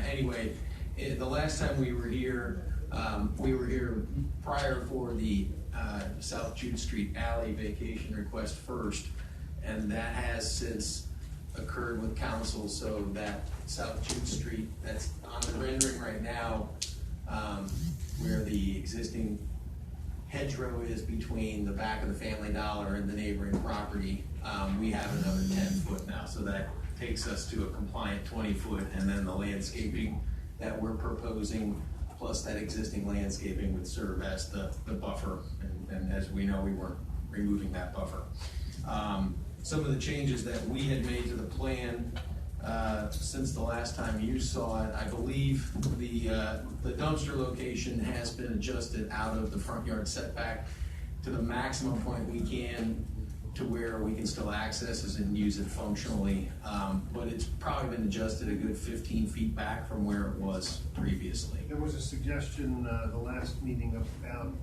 Anyway, the last time we were here prior for the South Jude Street Alley vacation request first, and that has since occurred with council, so that South Jude Street, that's on the rendering right now, where the existing hedgerow is between the back of the Family Dollar and the neighboring property, we have another 10-foot now, so that takes us to a compliant 20-foot, and then the landscaping that we're proposing, plus that existing landscaping would serve as the buffer, and as we know, we weren't removing that buffer. Some of the changes that we had made to the plan since the last time you saw it, I believe the dumpster location has been adjusted out of the front yard setback to the maximum point we can, to where we can still access it and use it functionally. But it's probably been adjusted a good 15 feet back from where it was previously.
There was a suggestion the last meeting about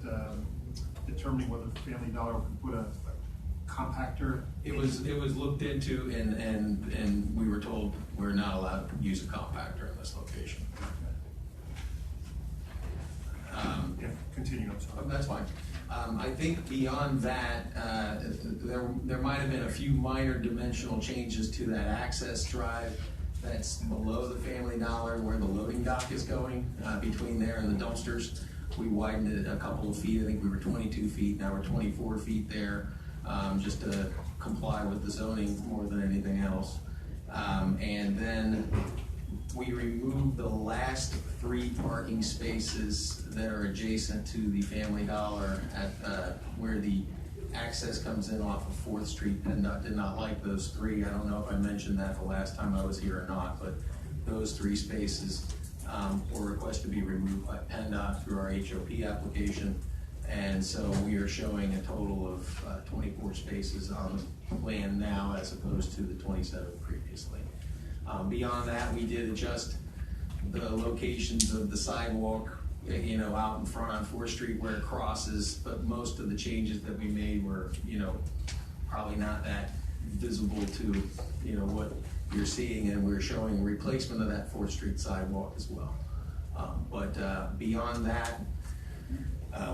determining whether Family Dollar could put a compactor.
It was looked into, and we were told we're not allowed to use a compactor in this location.
Yeah, continue, I'm sorry.
That's fine. I think beyond that, there might have been a few minor dimensional changes to that access drive that's below the Family Dollar where the loading dock is going, between there and the dumpsters. We widened it a couple of feet. I think we were 22 feet, now we're 24 feet there, just to comply with the zoning more than anything else. And then we removed the last 3 parking spaces that are adjacent to the Family Dollar at where the access comes in off of 4th Street. PennDOT did not like those 3. I don't know if I mentioned that the last time I was here or not, but those 3 spaces were requested to be removed by PennDOT through our HOP application. And so we are showing a total of 24 spaces on the plan now as opposed to the 27 previously. Beyond that, we did adjust the locations of the sidewalk, out in front on 4th Street where it crosses, but most of the changes that we made were, probably not that visible to, what you're seeing, and we're showing replacement of that 4th Street sidewalk as well. But beyond that,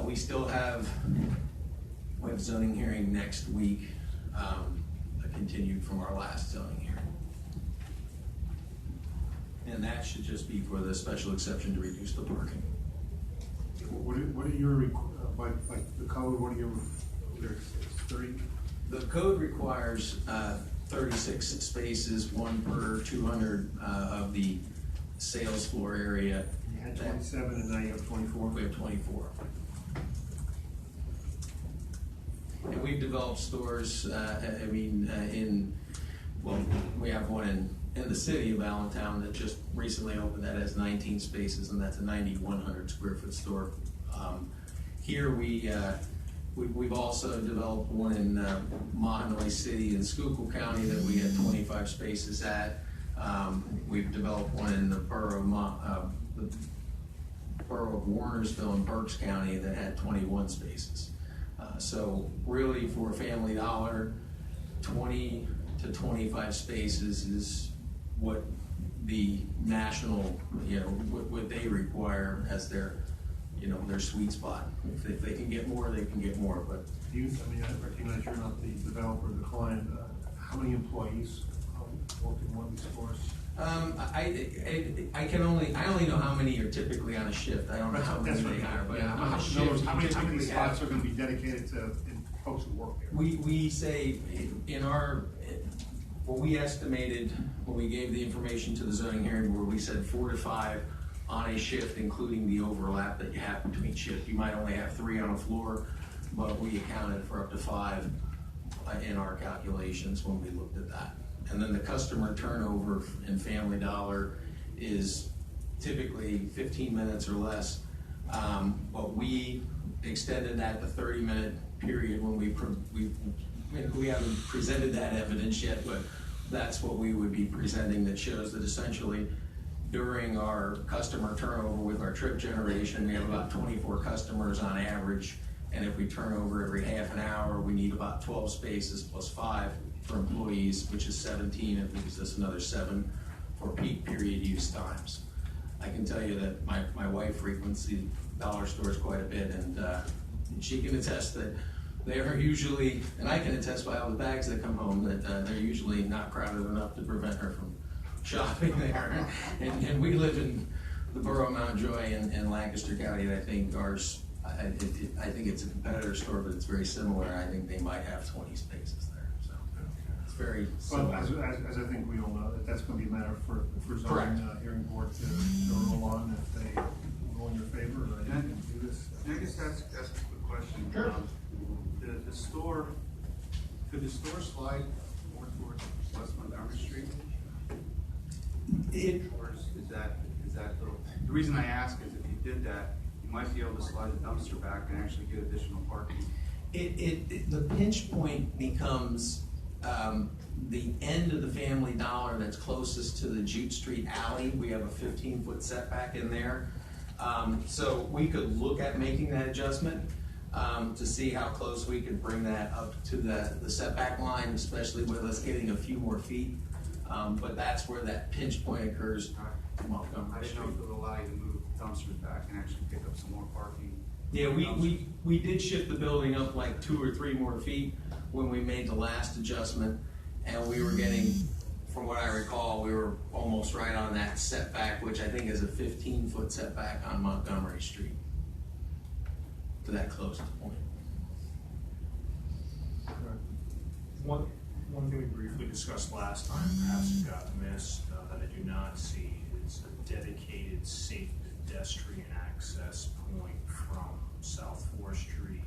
we still have zoning hearing next week, continued from our last zoning hearing. And that should just be for the special exception to reduce the parking.
What are your, like the code, what are your, 30?
The code requires 36 spaces, 1 per 200 of the sales floor area.
You had 27 and now you have 24?
We have 24. And we've developed stores, we have one in the city of Allentown that just recently opened that has 19 spaces, and that's a 9,100 square foot store Here we've also developed one in Mahanoy City in Schuylkill County that we had 25 spaces at. We've developed one in the borough of Warnersville in Berks County that had 21 spaces. So really for Family Dollar, 20 to 25 spaces is what the national, what they require as their, their sweet spot. If they can get more, they can get more, but.
I recognize you're not the developer, the client. How many employees work in one of these stores?
I only know how many are typically on a shift. I don't know how many they hire, but
yeah,
on a shift.
How many spots are going to be dedicated to folks who work there?
We say what we estimated when we gave the information to the zoning hearing board, we said 4 to 5 on a shift, including the overlap that you have between shifts. You might only have 3 on a floor, but we accounted for up to 5 in our calculations when we looked at that. And then the customer turnover in Family Dollar is typically 15 minutes or less, but we extended that to 30-minute period when we haven't presented that evidence yet, but that's what we would be presenting that shows that essentially during our customer turnover with our trip generation, we have about 24 customers on average, and if we turn over every half an hour, we need about 12 spaces plus 5 for employees, which is 17, and leaves us another 7 for peak period use times. I can tell you that my wife frequents the dollar stores quite a bit, and she can attest that they are usually, and I can attest by all the bags that come home, that they're usually not crowded enough to prevent her from shopping there. And we live in the borough of Mountjoy in Lancaster County, and I think ours, I think it's a competitor store, but it's very similar. I think they might have 20 spaces there, so it's very similar.
Well, as I think we all know, that's going to be a matter for zoning hearing board to rule on if they rule in your favor or they can do this.
Can I just ask a quick question?
Sure.
The store, could the store slide more towards West Montgomery Street? Or is that little, the reason I ask is if you did that, you might be able to slide the dumpster back and actually get additional parking.
The pinch point becomes the end of the Family Dollar that's closest to the Jute Street alley. We have a 15-foot setback in there. So we could look at making that adjustment to see how close we could bring that up to the setback line, especially with us getting a few more feet. But that's where that pinch point occurs.
I didn't know if it would allow you to move dumpsters back and actually pick up some more parking.
Yeah, we did shift the building up like 2 or 3 more feet when we made the last adjustment, and we were getting, from what I recall, we were almost right on that setback, which I think is a 15-foot setback on Montgomery Street, to that closest point.
One thing we briefly discussed last time, perhaps it got missed, that I do not see, is a dedicated safe pedestrian access point from South 4th Street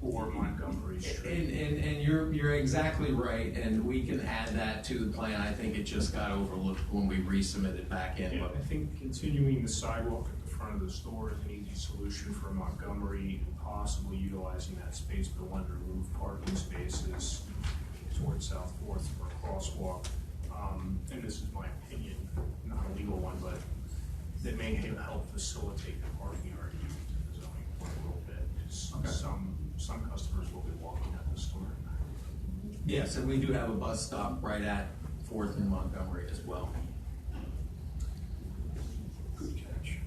or Montgomery Street.
And you're exactly right, and we can add that to the plan. I think it just got overlooked when we resubmitted back in.
Yeah, I think continuing the sidewalk at the front of the store is an easy solution for Montgomery, and possibly utilizing that space to remove parking spaces towards South 4th for a crosswalk. And this is my opinion, not a legal one, but that may help facilitate the parking argument to the zoning board a little bit, because some customers will be walking at the store.
Yes, and we do have a bus stop right at 4th and Montgomery as well.
Good catch.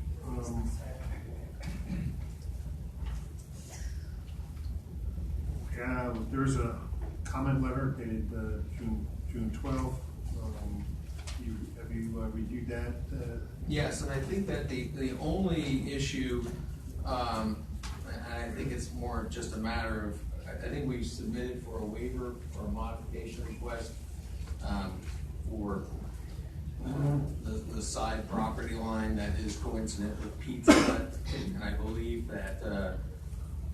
Yeah, there's a comment letter dated June 12th. Have you reviewed that?
Yes, and I think that the only issue, and I think it's more just a matter of, I think we submitted for a waiver or a modification request for the side property line that is coincident with Pizza Hut, and I believe that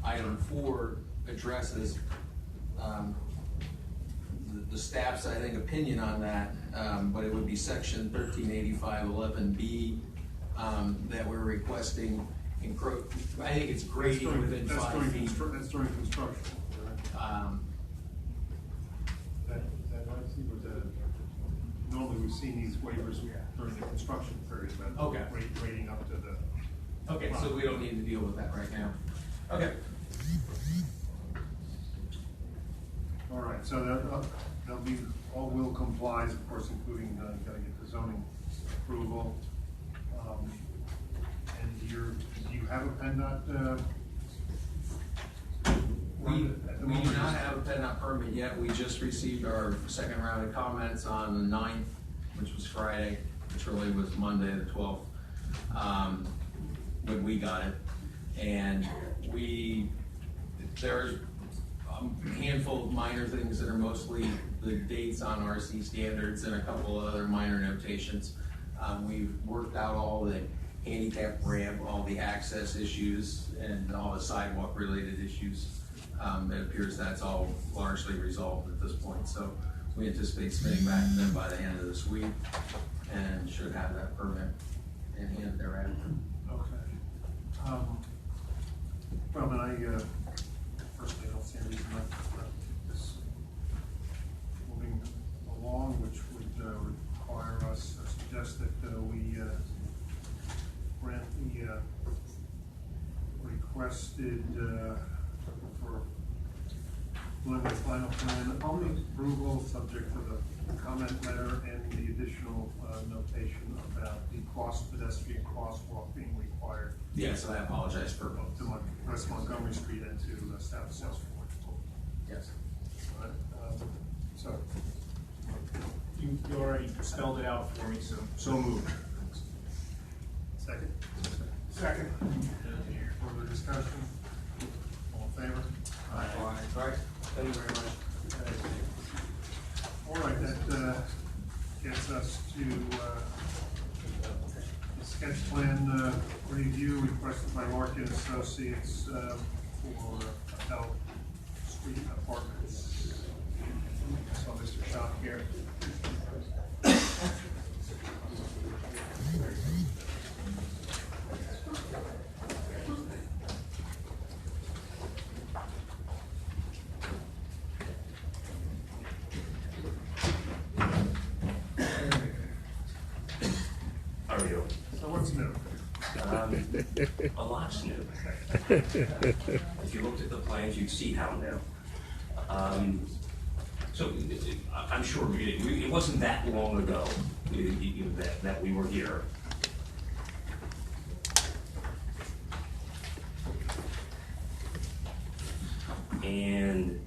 item 4 addresses the staff's, I think, opinion on that, but it would be section 138511B that we're requesting
I think it's grading within 5 feet.
That's during construction, correct? That right, Steve, or normally we've seen these waivers during the construction period, but
Okay.
Rating up to the.
Okay, so we don't need to deal with that right now. Okay.
All right, so there'll be, all will complies, of course, including, you gotta get the zoning approval. And do you have a PennDOT,
We
at the
do
moment?
not have a PennDOT permit yet. We just received our second round of comments on the 9th, which was Friday, which really was Monday the 12th, when we got it. And there's a handful of minor things that are mostly the dates on RC standards and a couple of other minor notations. We've worked out all the handicap ramp, all the access issues, and all the sidewalk related issues. It appears that's all largely resolved at this point. So we anticipate submitting back to them by the end of this week and should have that permit in hand thereafter.
Okay. Well, then I personally don't see a reason not to keep this moving along, which would require us, or suggest that we grant the requested for preliminary final plan only approval, subject to the comment letter and the additional notation about the pedestrian crosswalk being required.
Yes, I apologize for both.
To West Montgomery Street and to South Salesforce.
Yes.
All right, so.
You already spelled it out for me, so moved.
Second?
Second.
Further discussion? All in favor?
Aye. All right. Thank you very much.
All right, that gets us to the sketch plan review requested by Larkin Associates for Bell Street Apartments. I saw Mr. Schock here.
How are you?
So what's new?
A lot's new. If you looked at the plans, you'd see how new. So I'm sure it wasn't that long ago that we were here. And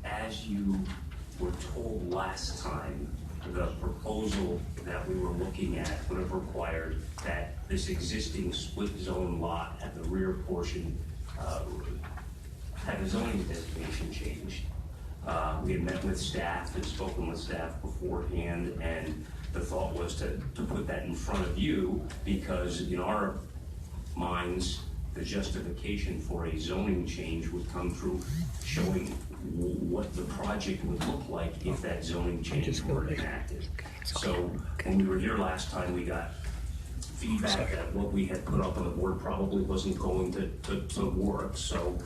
as you were told last time, the proposal that we were looking at would have required that this existing split zone lot at the rear portion have the zoning designation changed. We had met with staff and spoken with staff beforehand, and the thought was to put that in front of you because in our minds, the justification for a zoning change would come through showing what the project would look like if that zoning change were enacted. So when we were here last time, we got feedback that what we had put up on the board probably wasn't going to work. So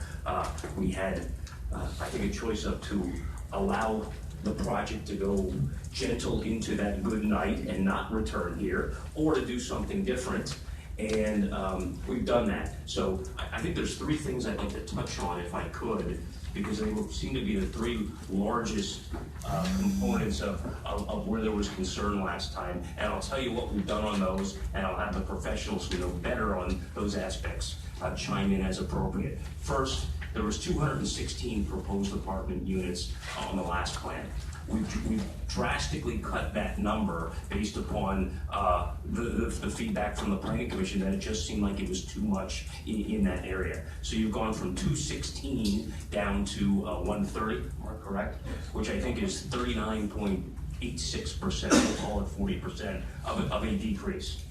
we had, I think, a choice of to allow the project to go gentle into that good night and not return here, or to do something different. And we've done that. So I think there's three things I'd like to touch on if I could, because they seem to be the three largest components of where there was concern last time. And I'll tell you what we've done on those, and I'll have the professionals who know better on those aspects chime in as appropriate. First, there was 216 proposed apartment units on the last plan. We've drastically cut that number based upon the feedback from the planning commission that it just seemed like it was too much in that area. So you've gone from 216 down to 130, correct? Which I think is 39.86%, we'll call it 40% of a decrease.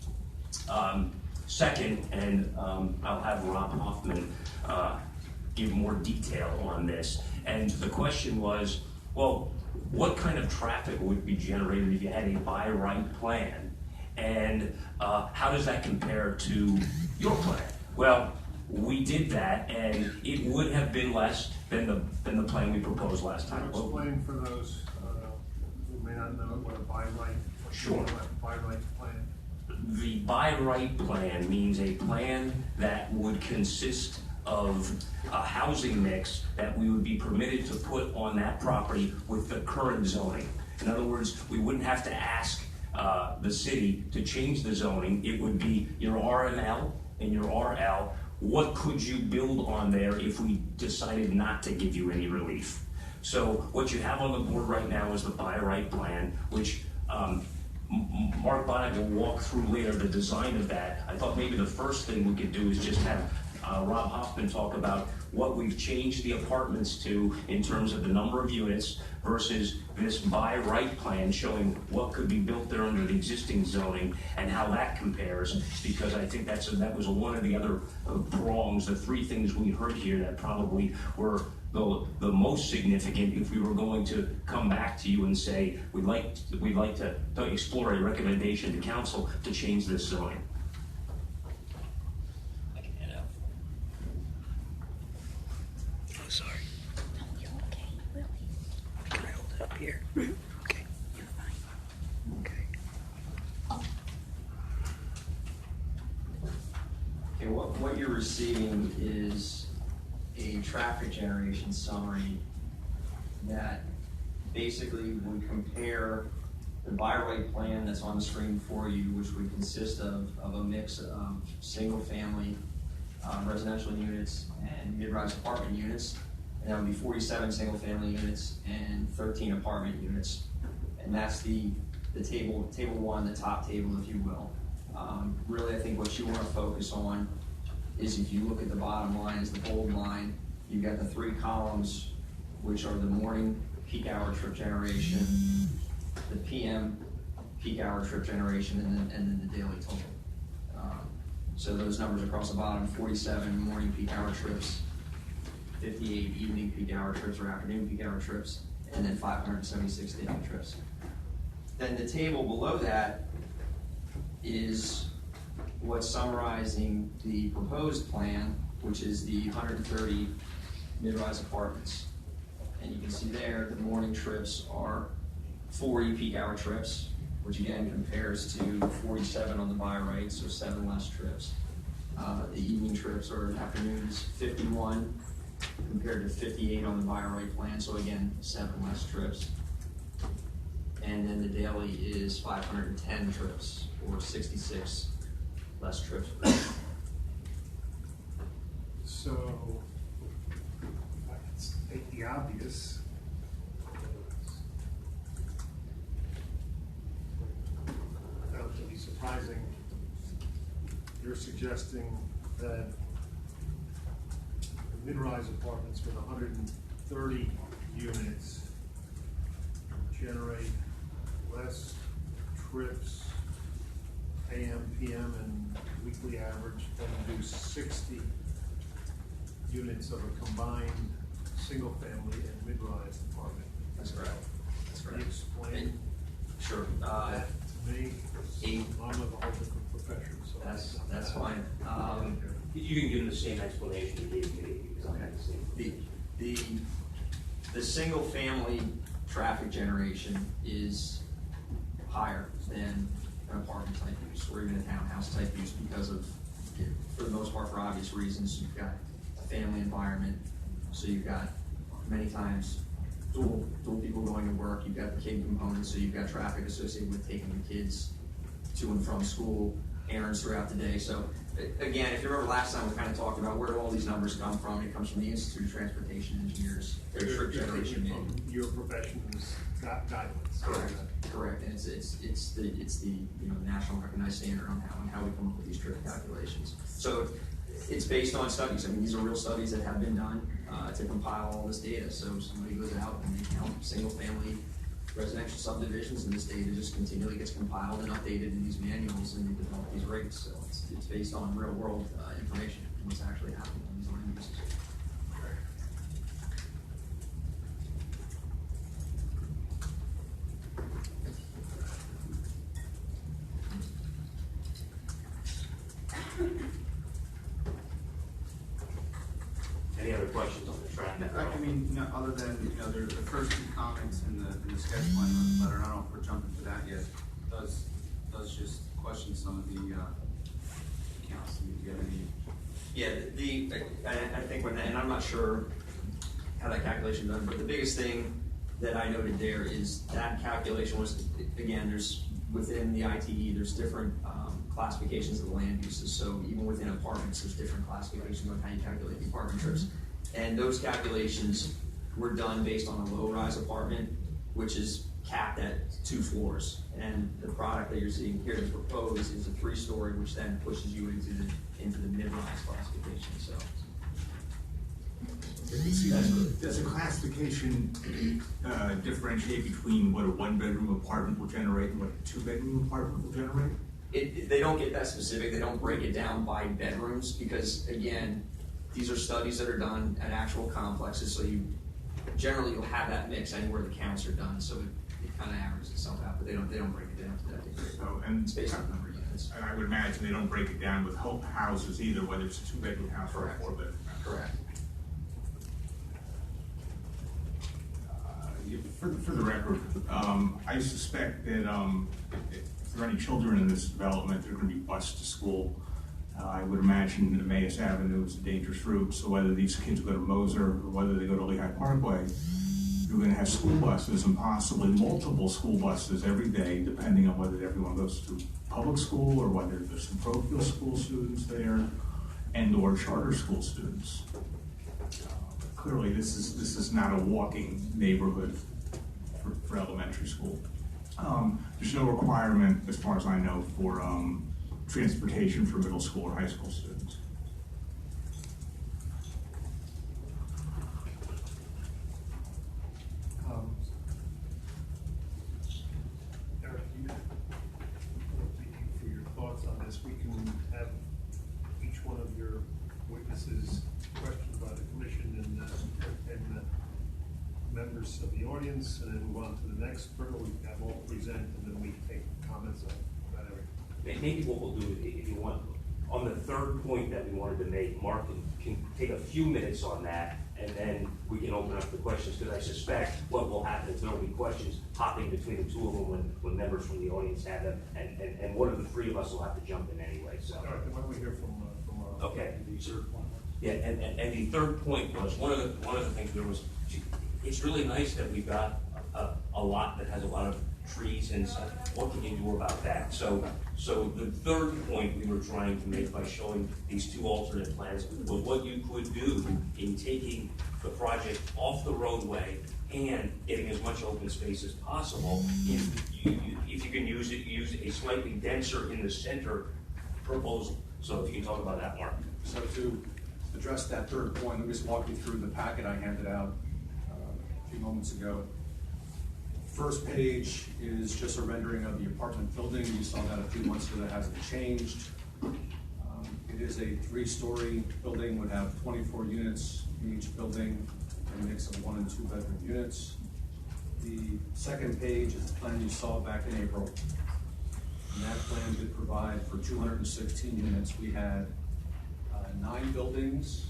Second, and I'll have Rob Hoffman give more detail on this. And the question was, well, what kind of traffic would be generated if you had a by right plan And how does that compare to your plan? Well, we did that, and it would have been less than the plan we proposed last time.
Explain for those who may not know what a by right.
Sure.
By right plan.
The by right plan means a plan that would consist of a housing mix that we would be permitted to put on that property with the current zoning. In other words, we wouldn't have to ask the city to change the zoning. It would be your RML and your RL. What could you build on there if we decided not to give you any relief? So what you have on the board right now is the by right plan, which Mark Bonnet will walk through later the design of that. I thought maybe the first thing we could do is just have Rob Hoffman talk about what we've changed the apartments to in terms of the number of units versus this by right plan showing what could be built there under the existing zoning and how that compares, because I think that was one of the other prongs, the three things we heard here that probably were the most significant if we were going to come back to you and say we'd like to explore a recommendation to council to change this zoning.
Sorry. No, you're okay, really. Can I hold it up here? Okay, you're fine. Okay.
Okay, what you're receiving is a traffic generation summary that basically would compare the by right plan that's on the screen for you, which would consist of a mix of single-family residential units and mid-rise apartment units, and that would be 47 single-family units and 13 apartment units, and that's the table one, the top table, if you will. Really, I think what you want to focus on is if you look at the bottom line, is the bold line. You've got the three columns, which are the morning peak hour trip generation, the PM peak hour trip generation, and then the daily total. So those numbers across the bottom: 47 morning peak hour trips, 58 evening peak hour trips or afternoon peak hour trips, and then 576 daily trips. Then the table below that is what's summarizing the proposed plan, which is the 130 mid-rise apartments. And you can see there the morning trips are 40 peak hour trips, which again compares to 47 on the by right, so 7 less trips. The evening trips or afternoons, 51 compared to 58 on the by right plan, so again, 7 less trips. And then the daily is 510 trips, or 66 less trips.
So, if I can state the obvious, I found it to be surprising. You're suggesting that the mid-rise apartments with 130 units generate less trips, AM, PM, and weekly average than do 60 units of a combined single-family and mid-rise apartment.
That's correct. That's
Can
correct.
you explain
Sure.
that to me? I'm of a whole different profession, so.
That's fine.
You can give them the same explanation you gave me, because I had the same.
The single-family traffic generation is higher than an apartment type use or even a townhouse type use because of, for the most part, for obvious reasons. You've got a family environment, so you've got many times dual people going to work. You've got the kid component, so you've got traffic associated with taking the kids to and from school, errands throughout the day. So again, if you remember last time, we kind of talked about where do all these numbers come from. It comes from the Institute of Transportation Engineers, their trip generation manual.
Your profession's guidelines.
Correct, and it's the national recognized standard on how we come up with these trip calculations. So it's based on studies. I mean, these are real studies that have been done to compile all this data. So somebody goes out and they count single-family residential subdivisions, and this data just continually gets compiled and updated in these manuals, and they develop these rates. So it's based on real-world information and what's actually happening on these land uses.
questions on the traffic?
I mean, no, other than, you know, the first two comments in the sketch plan letter, and I don't know if we're jumping to that yet, does just question some of the accounts. Do you have any?
Yeah, I think and I'm not sure how that calculation done, but the biggest thing that I noted there is that calculation was, again, there's within the ITE, there's different classifications of the land uses. So even within apartments, there's different classifications on how you calculate the apartment trips. And those calculations were done based on a low-rise apartment, which is capped at 2 floors. And the product that you're seeing here to propose is a 3-story, which then pushes you into the mid-rise classification. So.
Does the classification differentiate between what a 1-bedroom apartment will generate and what a 2-bedroom apartment will generate?
They don't get that specific. They don't break it down by bedrooms because, again, these are studies that are done at actual complexes. So you'll have that mix anywhere the counts are done. So it kind of averages itself out, but they don't break it down to that degree.
So, and
it's based on number of units.
And I would imagine they don't break it down with houses either, whether it's a 2-bedroom house or a 4-bedroom house.
Correct.
For the record, I suspect that if there are any children in this development, they're going to be bused to school. I would imagine Emmaus Avenue is a dangerous route, so whether these kids go to Moser or whether they go to Lehigh Parkway, you're going to have school buses and possibly multiple school buses every day, depending on whether everyone goes to public school or whether there's some parochial school students there and or charter school students. Clearly, this is not a walking neighborhood for elementary school. There's no requirement, as far as I know, for transportation for middle school or high school students.
Eric, for your thoughts on this, we can have each one of your witnesses questioned by the commission and members of the audience, and then move on to the next. First, we have all present, and then we take comments on everything.
Maybe what we'll do, if you want, on the third point that we wanted to make, Mark can take a few minutes on that, and then we can open up the questions, because I suspect what will happen is there will be questions hopping between the two of them when members from the audience have them, and one of the three of us will have to jump in anyway. So.
All right, then why don't we hear from
okay.
the third point?
Yeah, and the third point was one of the things there was. It's really nice that we've got a lot that has a lot of trees and stuff. What can you do about that? So the third point we were trying to make by showing these 2 alternate plans was what you could do in taking the project off the roadway and getting as much open space as possible. If you can use a slightly denser in the center proposal. So if you can talk about that, Mark.
So to address that third point, let me just walk you through the packet I handed out a few moments ago. First page is just a rendering of the apartment building. You saw that a few months ago. That hasn't changed. It is a 3-story building, would have 24 units in each building, a mix of 1- and 2-bedroom units. The second page is the plan you saw back in April. And that plan did provide for 216 units. We had 9 buildings,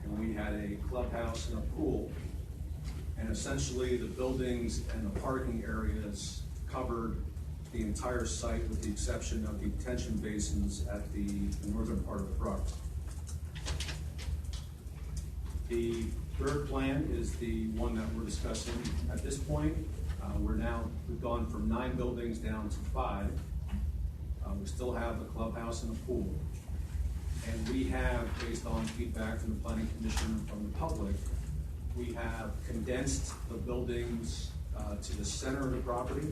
and we had a clubhouse and a pool. And essentially, the buildings and the parking areas covered the entire site with the exception of the detention basins at the northern part of the project. The third plan is the one that we're discussing at this point. We've gone from 9 buildings down to 5. We still have the clubhouse and the pool. And we have, based on feedback from the planning commission and from the public, we have condensed the buildings to the center of the property.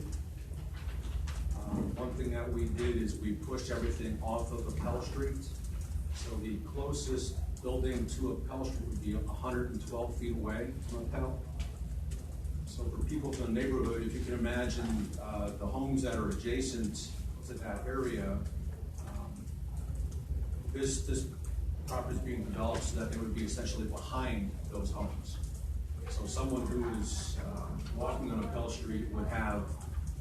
One thing that we did is we pushed everything off of Appel Street. So the closest building to Appel Street would be 112 feet away from Appel. So for people from the neighborhood, if you can imagine the homes that are adjacent to that area, this property is being developed so that they would be essentially behind those homes. So someone who is walking on Appel Street would have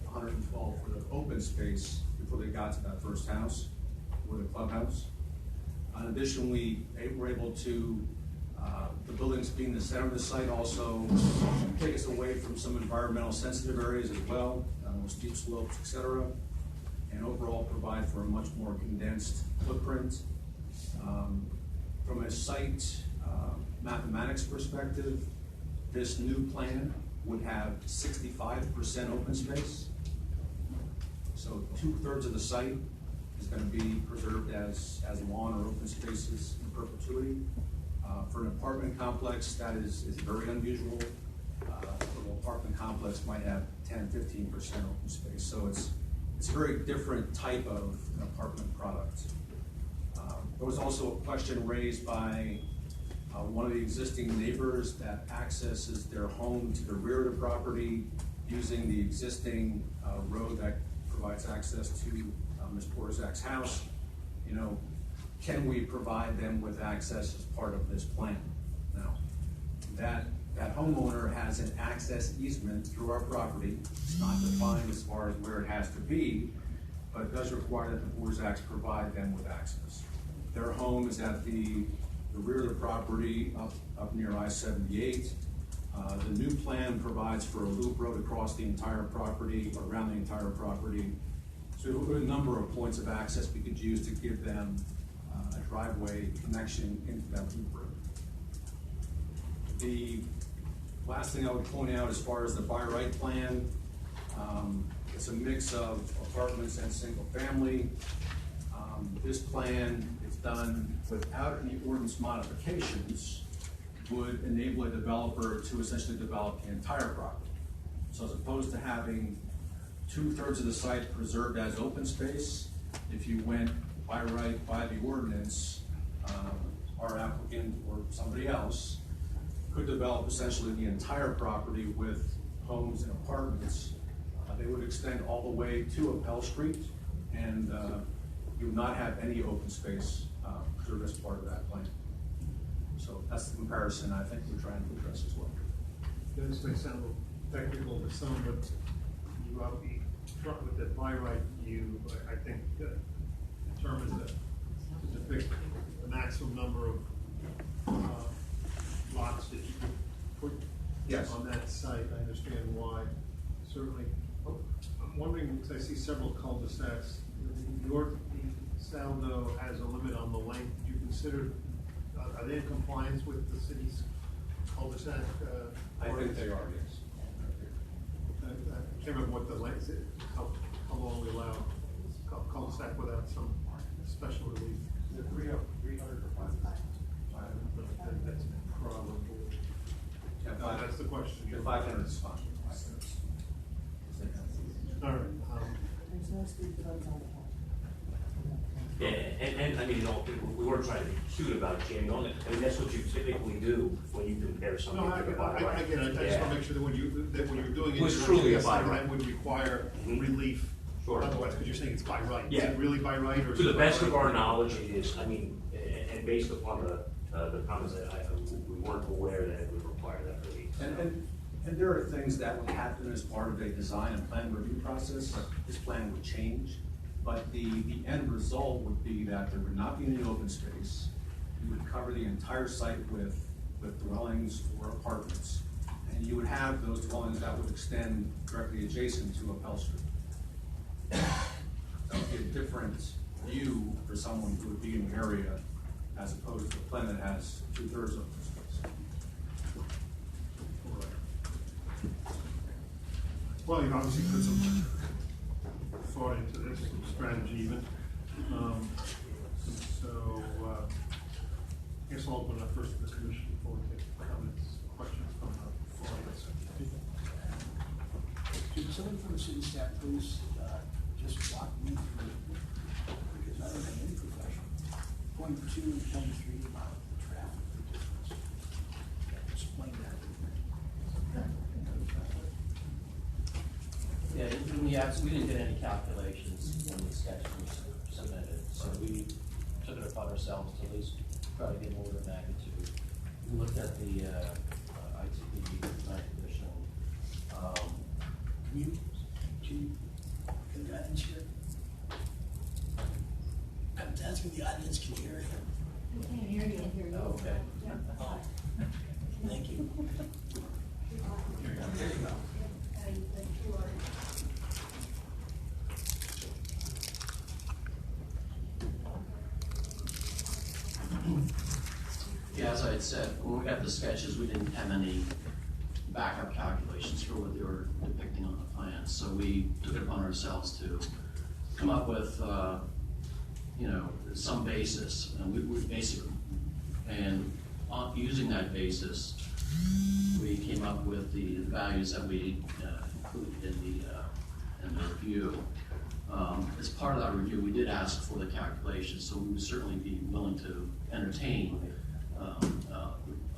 112 foot of open space before they got to that first house with a clubhouse. In addition, we were able to The buildings being the center of the site also take us away from some environmental sensitive areas as well, steep slopes, et cetera, and overall provide for a much more condensed footprint. From a site mathematics perspective, this new plan would have 65% open space. So 2/3 of the site is going to be preserved as lawn or open spaces in perpetuity. For an apartment complex, that is very unusual. A little apartment complex might have 10-15% open space. So it's a very different type of an apartment product. There was also a question raised by one of the existing neighbors that accesses their home to the rear of the property using the existing road that provides access to Ms. Borzak's house. You know, can we provide them with access as part of this plan? Now, that homeowner has an access easement through our property. It's not defined as far as where it has to be, but it does require that the Borzaks provide them with access. Their home is at the rear of the property up near I-78. The new plan provides for a loop road across the entire property, around the entire property. So we have a number of points of access we could use to give them a driveway connection into that loop road. The last thing I would point out as far as the by right plan, it's a mix of apartments and single family. This plan, if done without any ordinance modifications, would enable a developer to essentially develop the entire property. So as opposed to having 2/3 of the site preserved as open space, if you went by right by the ordinance, our applicant or somebody else could develop essentially the entire property with homes and apartments. They would extend all the way to Appel Street, and you would not have any open space preserved as part of that plan. So that's the comparison I think we're trying to address as well.
This may sound a little technical to some, but you obviously, with the by right, you, I think, determined that to depict the maximum number of lots that you could put
Yes.
on that site. I understand why, certainly. I'm wondering, because I see several cul-de-sacs, your Saldo has a limit on the length. Do you consider, are they in compliance with the city's cul-de-sac?
I think they are, yes.
I can't remember what the length is, how long we allow cul-de-sac without some special relief.
The 300 for 500.
That's probably.
Yeah,
No, that's the question.
The 500 is fine.
All right.
Yeah, and I mean, you know, we weren't trying to be cute about it, Jamie. I mean, that's what you typically do when you compare something
No,
to the by right.
I get it. I just want to make sure that when you're doing it,
It was
you're
truly
not
a by
saying
right.
that would require relief.
Sure.
Otherwise, because you're saying it's by right.
Yeah.
Is it really by right, or?
To the best of our knowledge, it is. I mean, and based upon the comments that we weren't aware that it would require that relief.
And there are things that would happen as part of a design and plan review process. This plan would change, but the end result would be that there would not be any open space. You would cover the entire site with dwellings or apartments, and you would have those dwellings that would extend directly adjacent to Appel Street. That would be a different view for someone who would be in the area as opposed to a plan that has 2/3 open space.
Well, you've obviously put some thought into this, some strategy even. So, I guess I'll open up first to the commission before we take comments, questions from the audience.
Could someone from the city staff please just walk me through, because I don't have any profession, point 2 and point 3 about the traffic difference. Explain that.
Yeah, we didn't get any calculations when the sketch was submitted, so we took it upon ourselves to at least try to get an order of magnitude. We looked at the ITP design condition.
Can the audience hear? I'm asking the audience, can you hear him?
can't hear you.
Oh, okay.
Thank you.
There you go. Yeah, as I had said, when we got the sketches, we didn't have any backup calculations for what they were depicting on the plans. So we took it upon ourselves to come up with, some basis. And we basically, and using that basis, we came up with the values that we included in the review. As part of that review, we did ask for the calculations, so we would certainly be willing to entertain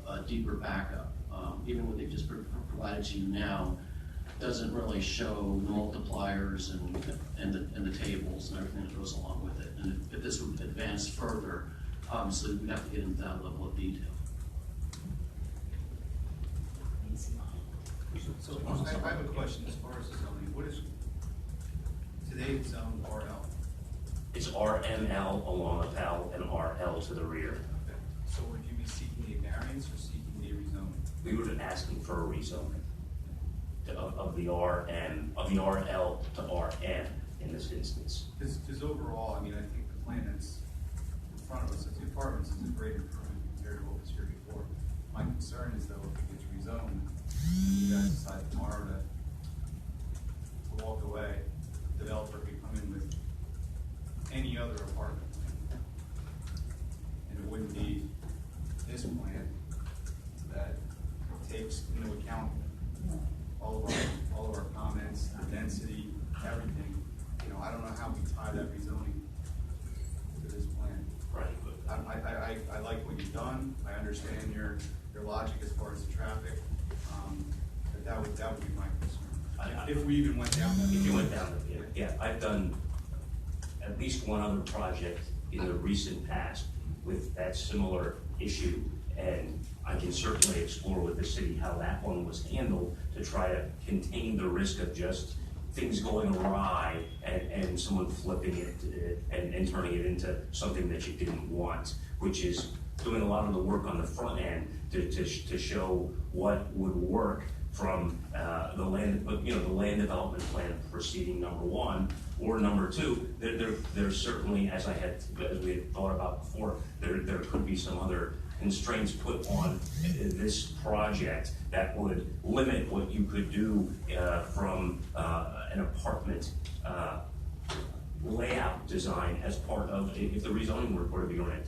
a deeper backup. Even what they've just provided to you now doesn't really show the multipliers and the tables and everything that goes along with it. And if this would advance further, obviously we'd have to get into that level of detail.
So I have a question as far as the zoning. What is, today it's zoned RL?
It's RML along the PAL and RL to the rear.
Okay. So would you be seeking a variance or seeking a rezoning?
We would be asking for a rezoning of the RL to RM in this instance.
Because overall, I mean, I think the plan that's in front of us, the two apartments, is a great improvement compared to what was here before. My concern is though, if it gets rezoned, you guys decide tomorrow to walk away, the developer could come in with any other apartment plan. And it wouldn't be this plan that takes into account all of our comments, the density, everything. You know, I don't know how we tie that rezoning to this plan.
Right.
I like what you've done. I understand your logic as far as the traffic. But that would be my concern. If we even went down that.
If you went down, yeah, I've done at least one other project in the recent past with that similar issue, and I can certainly explore with the city how that one was handled to try to contain the risk of just things going awry and someone flipping it and turning it into something that you didn't want, which is doing a lot of the work on the front end to show what would work from the land development plan proceeding number one, or number two. There's certainly, as we had thought about before, there could be some other constraints put on this project that would limit what you could do from an apartment layout design as part of, if the rezoning were to be granted.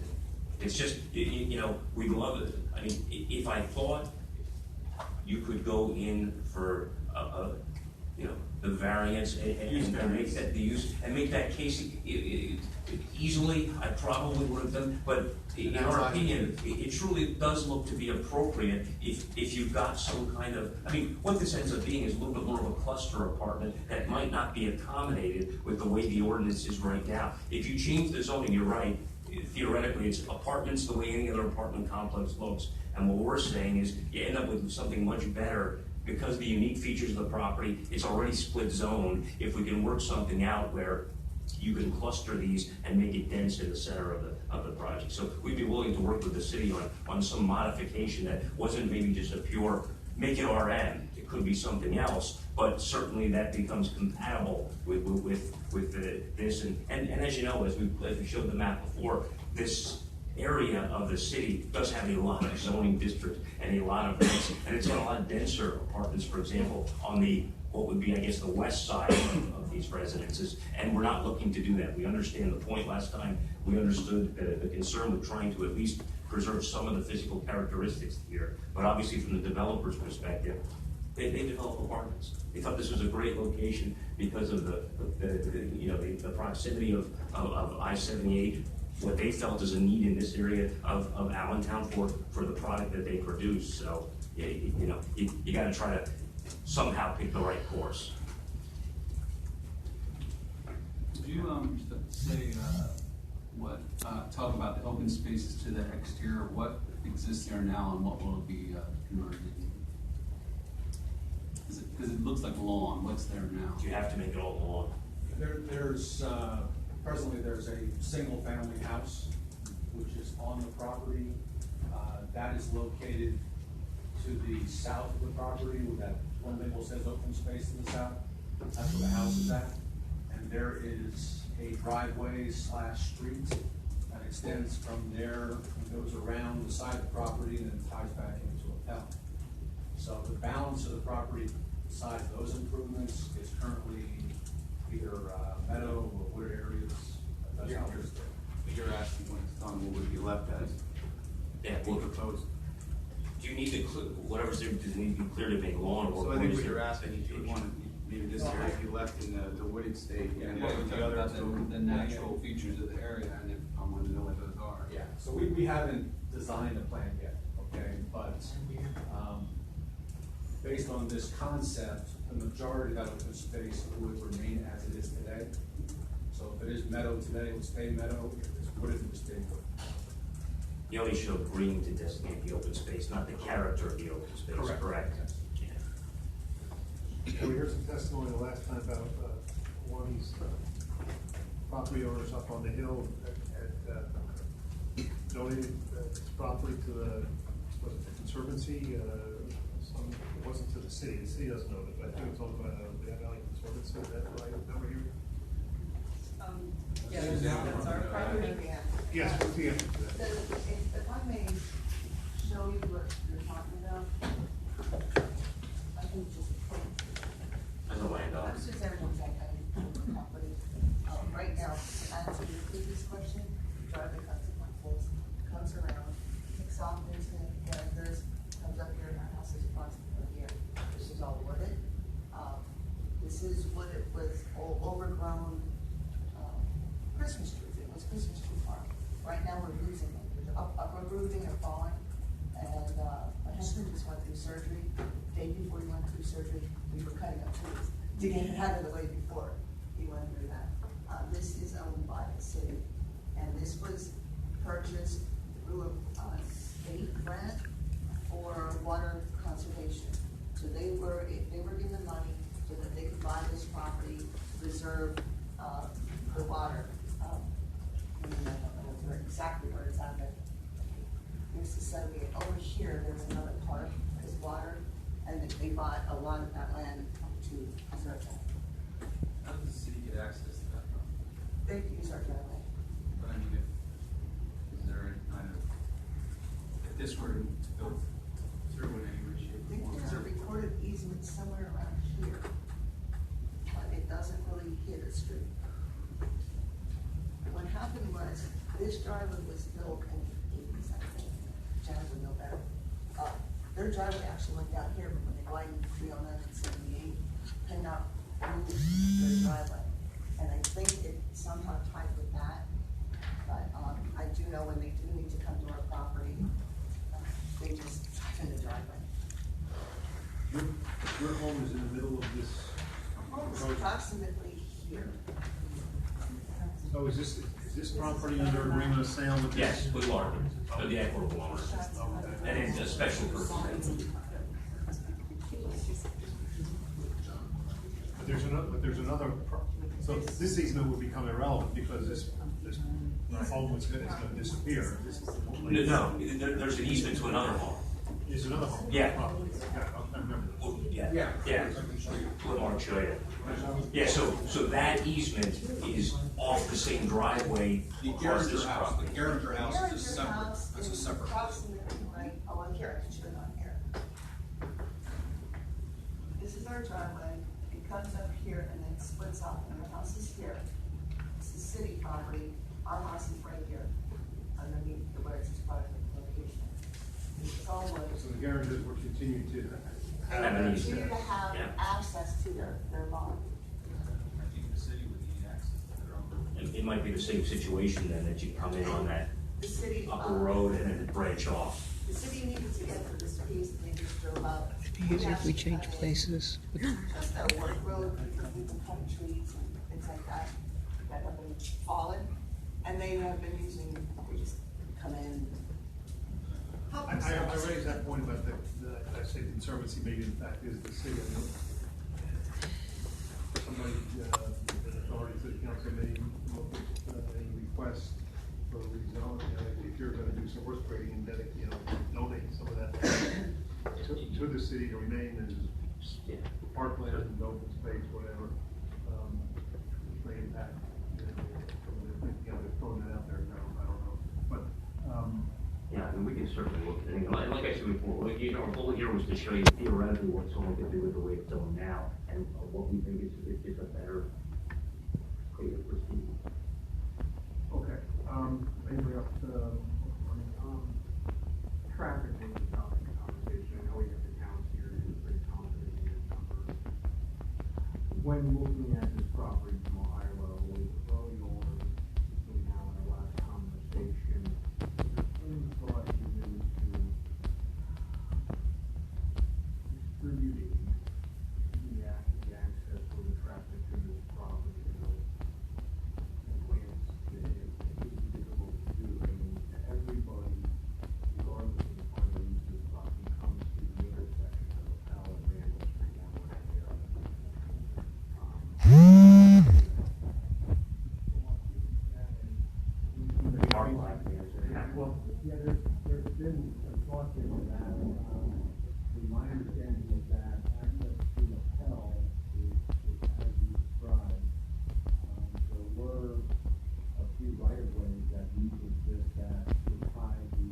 It's just, we'd love it. I mean, if I thought you could go in for the variance and make that the use and make that case easily, I probably would have done. But in our opinion, it truly does look to be appropriate if you've got some kind of. I mean, what this ends up being is a little bit more of a cluster apartment that might not be accommodated with the way the ordinance is right now. If you change the zoning, you're right. Theoretically, it's apartments the way any other apartment complex looks. And what we're saying is you end up with something much better because of the unique features of the property. It's already split zone. If we can work something out where you can cluster these and make it dense in the center of the project. So we'd be willing to work with the city on some modification that wasn't maybe just a pure make it RM. It could be something else, but certainly that becomes compatible with this. And as you know, as we showed the map before, this area of the city does have a lot of zoning districts and a lot of rents, and it's got a lot of denser apartments, for example, on what would be, I guess, the west side of these residences, and we're not looking to do that. We understand the point. Last time we understood the concern with trying to at least preserve some of the physical characteristics here, but obviously from the developer's perspective, they develop apartments. They thought this was a great location because of the proximity of I-78, what they felt is a need in this area of Allentown for the product that they produce. So you got to try to somehow pick the right course.
Could you say talk about the open spaces to the exterior? What exists there now and what will it be converted into? Because it looks like lawn. What's there now?
You have to make it all lawn.
Presently there's a single family house which is on the property. That is located to the south of the property, with that one label says open space to the south. That's where the house is at. And there is a driveway / street that extends from there and goes around the side of the property and then ties back into a L. So the balance of the property besides those improvements is currently either meadow or wooded areas. That's how it's there.
But you're asking when it's done, what would be left as?
Yeah,
Be proposed.
do you need to, whatever's there, does it need to be clear to make lawn or?
So I think what you're asking, if you want, maybe this area be left in the wooded state, and what would the other? The natural features of the area, and if I want to know what those are.
Yeah, so we haven't designed a plan yet, okay, but, based on this concept, the majority of that open space would remain as it is today. So if it is meadow today, it would stay meadow, if it's wooded, it would stay wood.
You only show green to designate the open space, not the character of the open space, correct?
Yeah, we heard some testimony the last time about one of these property owners up on the hill had donated his property to was it the Conservancy? It wasn't to the city. The city doesn't know it, but I think it's owned by the Valley Conservancy. Is that right? Is that what you're?
Yeah, that's our property.
Yes, what's the answer to that?
If I may show you what you're talking about, I think just.
As a landowner.
That's just everyone's property. Right now, to answer your previous question, driveway comes around, kicks off into Gardner's, comes up here, and our house is approximately here. This is all wooded. This is wooded with overgrown Christmas trees. It was Christmas tree farm. Right now we're losing it. The uprooting are falling. And my husband just went through surgery. The day before he went through surgery, we were cutting up trees to get it out of the way before he went through that. This is owned by the city. And this was purchased through a state grant for water conservation. So they were given money so that they could buy this property to preserve the water. I don't know exactly where it's at, but here's the subway. Over here, there's another park, there's water, and they bought a lot of that land to preserve that.
How does the city get access to that?
They use our driveway.
But I mean, is there any kind of, if this were to go through in any way, shape,
I
or
think
form?
there's a recorded easement somewhere around here, but it doesn't really hit a street. What happened was, this driveway was built in the 80s, I think. Jan would know better. Their driveway actually went down here, but when they widened 309 and 78, PennDOT moved their driveway. And I think it somehow tied with that. But I do know when they do need to come to our property, they just drive in the driveway.
Your home is in the middle of this.
Home is approximately here.
So is this property under agreement of sale with this?
Yes, with Larkin, so the equitable owner. And it's a special purpose.
But there's another, so this easement would become irrelevant because this home is gonna disappear.
No, there's an easement to another home.
There's another home?
Yeah.
I remember.
Yeah. Let Mark show you. Yeah, so that easement is off the same driveway across this property.
The Geringer house is a separate,
House
that's a
is
separate.
approximately right, on here, I should have on here. This is our driveway, it comes up here and then splits off, and our house is here. This is city property, our house is right here, underneath the where it's part of the location. It's all wood.
So the Geringers will continue to
They
have an
continue
easement.
to have access to their lawn.
I think the city would need access to their own.
It might be the same situation then, that you come in on that
The city.
upper road and then branch off.
The city needed to get to this piece, and they just drove out.
It'd be easier if we change places.
Just a work road, because we've been cutting trees and things like that, that have been fallen, and they have been using, they just come in. Help
I
themselves.
raised that point about I say conservancy, maybe in fact is the city. I mean, somebody, an authority to the council may look at a request for rezone, and donate some of that to the city to remain as parkland and open space, whatever. May impact, they're throwing it out there now, I don't know, but,
Yeah, I mean, we can certainly look at it. Like I said before, our goal here was to show you theoretically what someone could do with the way it's done now, and what we think is a better way to proceed.
okay, anybody else,
Traffic was a topic of conversation. I know we have the counts here, and we're pretty confident in the numbers. When looking at this property from a higher level, early on, between now and our last conversation, any thought given to distributing the access for the traffic to this property in advance? It would be difficult to do. I mean, everybody, regardless of the final use of the property, comes to the intersection of Powell and Randall Street down right there. Well, yeah, there's been some thought given to that. My understanding is that access to the Pell is as you described. There were a few right-of-ways that need to exist that would tie the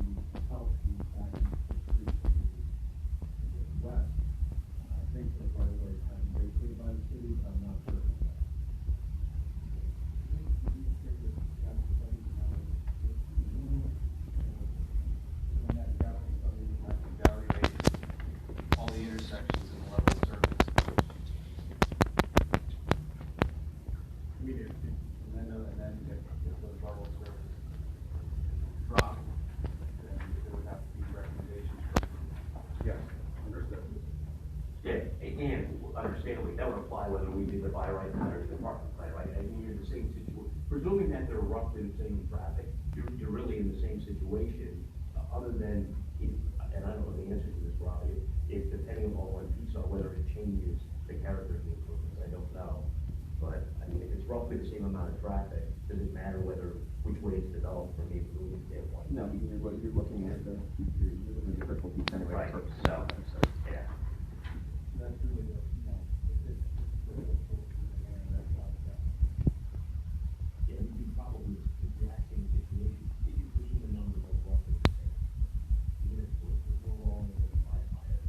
Pell Street back into the street to the west. I think those right-of-ways have been vacated by the city, but I'm not sure.
All the intersections and the level of service.
I mean, and then if those level of service drop, then there would have to be recommendations. Yes, understood.
Yeah, and understandably, that would apply whether we did the by right matter or the parking plan, right? I mean, you're in the same situation. Presuming that they're roughly the same traffic, you're really in the same situation, other than, and I don't know the answer to this, Rob, if depending upon what you saw, whether it changes the character of the improvements, I don't know. But, I mean, if it's roughly the same amount of traffic, does it matter which way it's developed from a moving standpoint?
No, you're looking at the, you're looking at the critical piece anyway.
Right, so, yeah.
That's really the,
Yeah, we'd be probably the exact same situation, if you presume the numbers are roughly the same. Even if we're wrong and it's by higher.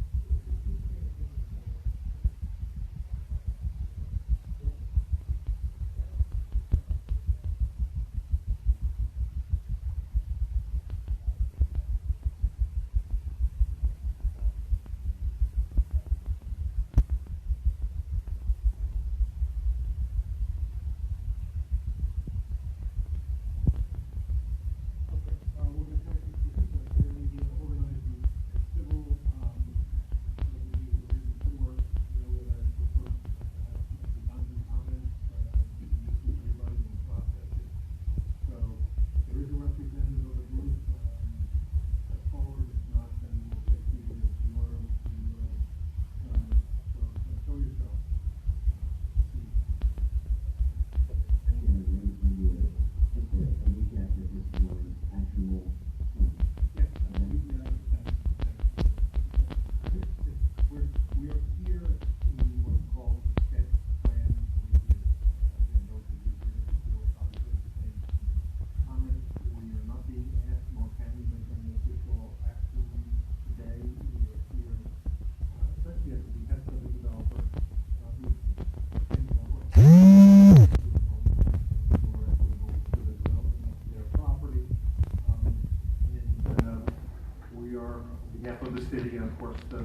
city and of course the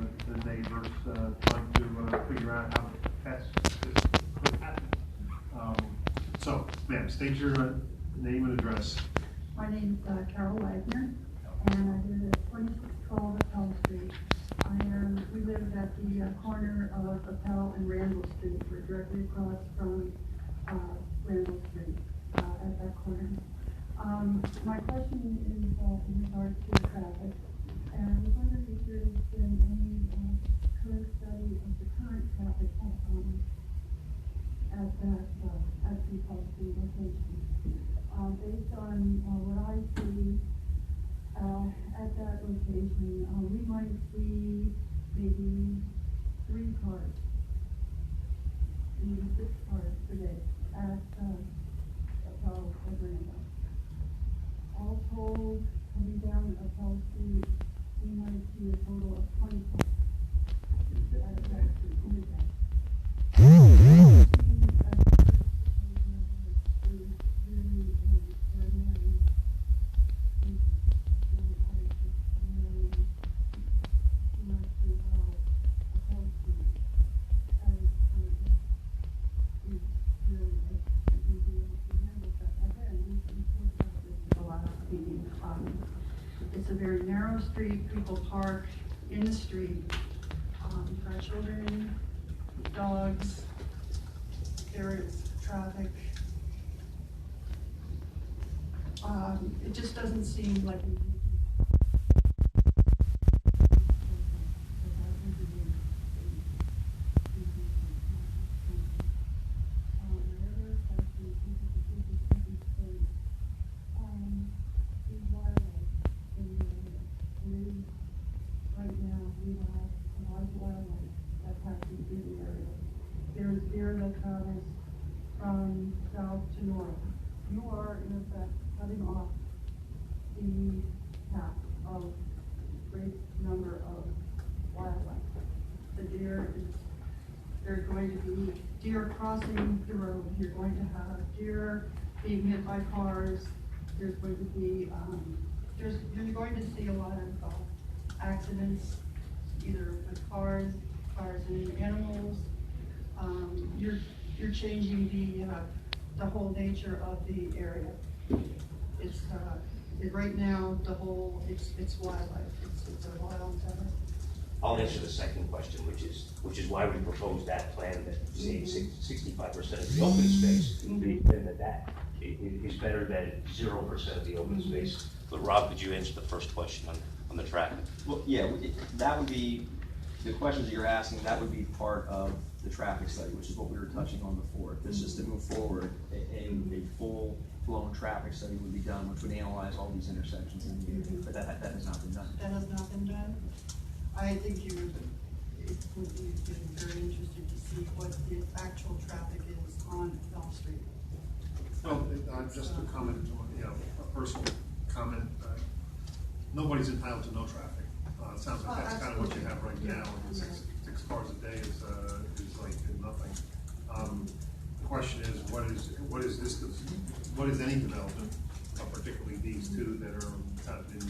neighbors, trying to figure out how best this could happen. So, ma'am, state your name and address.
My name is Carol Wagner, and I live at 2612 Appel Street. We live at the corner of Appel and Randall Street. We're directly across from Randall Street at that corner. My question is in regards to traffic, and I was wondering if there has been any current study of the current traffic at that Appel Street location. Based on what I see At that location, we might see maybe 3 cars, maybe 6 cars per day at Appel or Brandon. All told, coming down Appel Street, we might see a total of 20 cars at that street intersection. It's a very narrow street, people park in the street, you've got children, dogs, there is traffic. It just doesn't seem like right now we have a lot of wildlife that passes through the area. There's deer that travels from south to north. You are in effect cutting off the path of a great number of wildlife. The deer there's going to be deer crossing the road. You're going to have deer being hit by cars. There's going to be, you're going to see a lot of accidents, either with cars and animals. You're changing the whole nature of the area. It's right now it's wildlife. It's a wild.
I'll answer the second question, which is why we proposed that plan that saves 65% of the open space. That is better than 0% of the open space. But Rob, could you answer the first question on the traffic?
Well, yeah, that would be, the questions that you're asking, that would be part of the traffic study, which is what we were touching on before. If this is to move forward, a full-blown traffic study would be done, which would analyze all these intersections in the area, but that has not been done.
That has not been done. I think it would be very interesting to see what the actual traffic is on Bell Street.
Well, just a comment, a personal comment. Nobody's entitled to no traffic. It sounds like that's kind of what you have right now. Six cars a day is like nothing. The question is, what is any development, particularly these two that are kind of in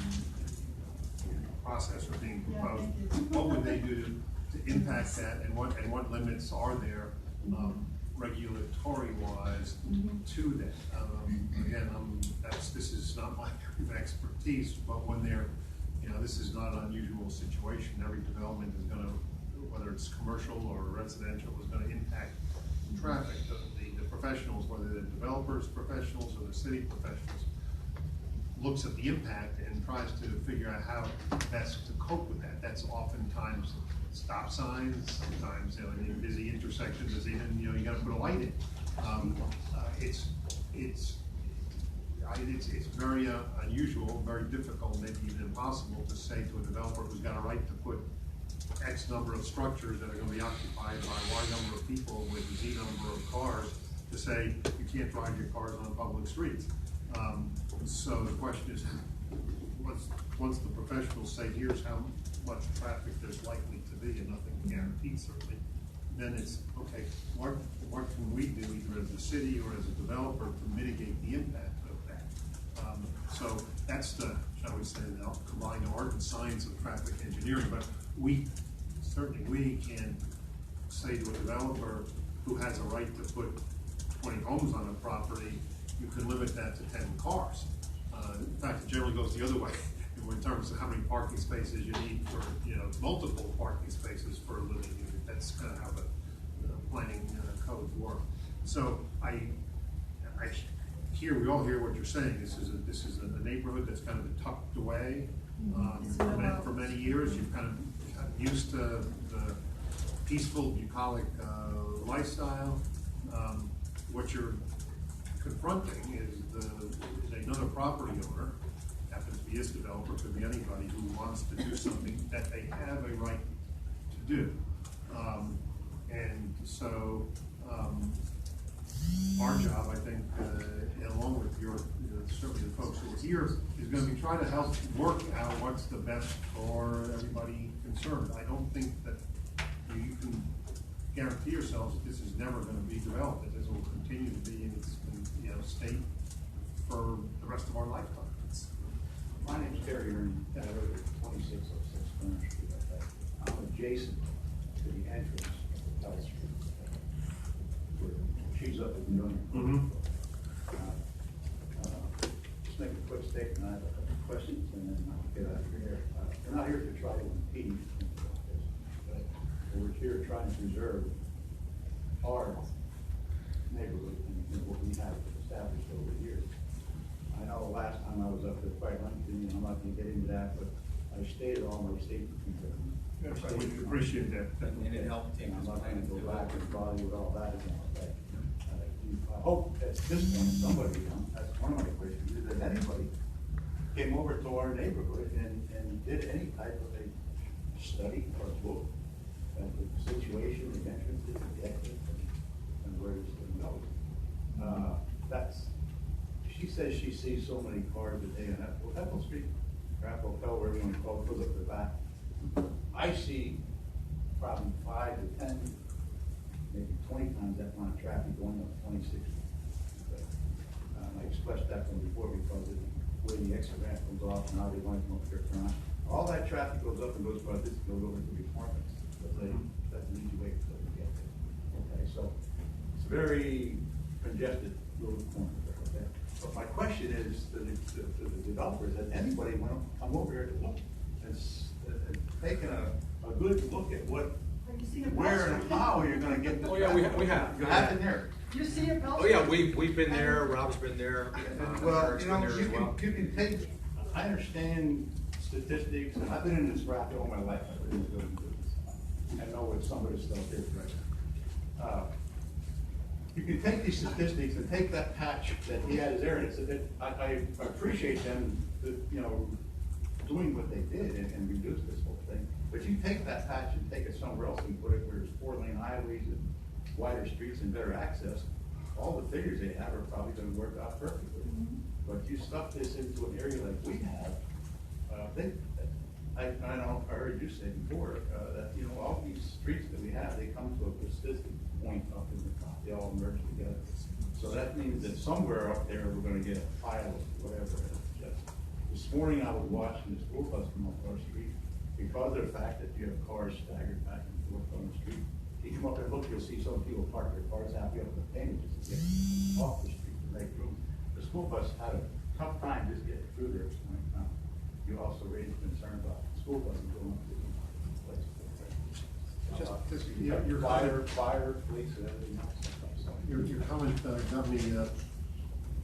process or being proposed? What would they do to impact that, and what limits are there regulatory wise to that? Again, this is not my area of expertise, but when this is not an unusual situation. Every development is going to, whether it's commercial or residential, is going to impact traffic. The professionals, whether they're developers, professionals, or the city professionals, looks at the impact and tries to figure out how best to cope with that. That's oftentimes stop signs, sometimes in busy intersections, is even you got to put a light in. It's very unusual, very difficult, maybe even impossible to say to a developer who's got a right to put X number of structures that are going to be occupied by Y number of people with Z number of cars, to say you can't drive your cars on public streets. So the question is, once the professionals say here's how much traffic there's likely to be, and nothing guaranteed certainly, then it's okay, what can we do either as a city or as a developer to mitigate the impact of that? So that's the, shall we say, the combined art and science of traffic engineering. But we can say to a developer who has a right to put 20 homes on a property, you can limit that to 10 cars. In fact, it generally goes the other way in terms of how many parking spaces you need for, multiple parking spaces for a living unit. That's kind of how the planning codes work. So we all hear what you're saying. This is a neighborhood that's kind of been tucked away for many years. You've kind of gotten used to the peaceful, bucolic lifestyle. What you're confronting is another property owner happens to be his developer, could be anybody who wants to do something that they have a right to do. And so, our job, I think, along with your, certainly the folks who are here, is gonna be trying to help work out what's the best for everybody concerned. I don't think that you can guarantee yourselves that this is never gonna be developed, that this will continue to be in its, state for the rest of our lifetime.
My name's Terry Earn, I live at 2606 Furnace Street. I'm adjacent to the entrance of Pell Street, where she's up at the million. Just make a quick statement. I have a couple of questions and then I'll get out of here. We're not here to try to impede, but we're here trying to preserve our neighborhood and what we have established over the years. I know last time I was up there quite lengthy, and I'm not going to get into that, but I stated all my safety concerns.
Yes, I would appreciate that.
And it helped take. I'm not going to go back and bother you with all that again. But I hope at this point somebody, that's one of my questions, is that anybody came over to our neighborhood and did any type of a study or look at the situation, the entrances, the exits, and where it's going to go. That's. She says she sees so many cars a day on Apple Street, or Apple Hill, wherever you want to call it, goes up the back. I see probably 5 to 10, maybe 20 times that amount of traffic going up 26. I expressed that from before because of where the exit ramp comes off and how they want to come up here front. All that traffic goes up and goes by this, goes over to the apartments. That's an easy way to get there. Okay, so it's a very congested little corner there. Okay. But my question is to the developers, has anybody want to come over here to look and taken a good look at what, where and how you're going to get this?
Oh yeah, we have.
Happened there.
You see it, Bill?
Oh yeah, we've been there. Rob's been there.
Well,
Eric's been there as well.
you can take. I understand statistics, and I've been in this racket all my life. I've been in building business. I know what some of this stuff is right now. You can take these statistics and take that patch that he had his area. I appreciate them, doing what they did and reduce this whole thing. But you take that patch and take it somewhere else and put it where there's 4-lane highways and wider streets and better access. All the figures they have are probably going to work out perfectly. But you stuff this into an area like we have, I heard you say before that all these streets that we have, they come to a persistent point up in the top. They all merge together. So that means that somewhere up there we're going to get a pile of whatever. This morning I was watching the school bus come up our street because of the fact that you have cars staggered back and forth on the street. You come up and look, you'll see some people park their cars happy up in the pavement just to get off the street to make room. The school bus had a tough time just getting through there. You also raised concern about school buses going up to the place.
Your
fire, police, and everything else.
Your comment got me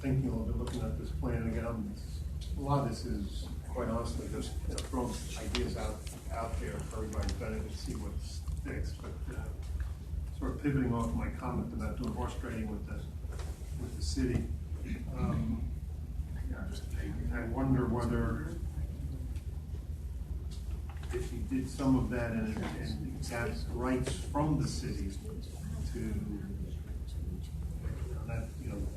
thinking a little bit, looking at this plan again. A lot of this is quite honestly just throwing ideas out there for everybody's benefit to see what sticks. But sort of pivoting off my comment about doing horse trading with the city, I wonder whether if you did some of that and got rights from the city to that,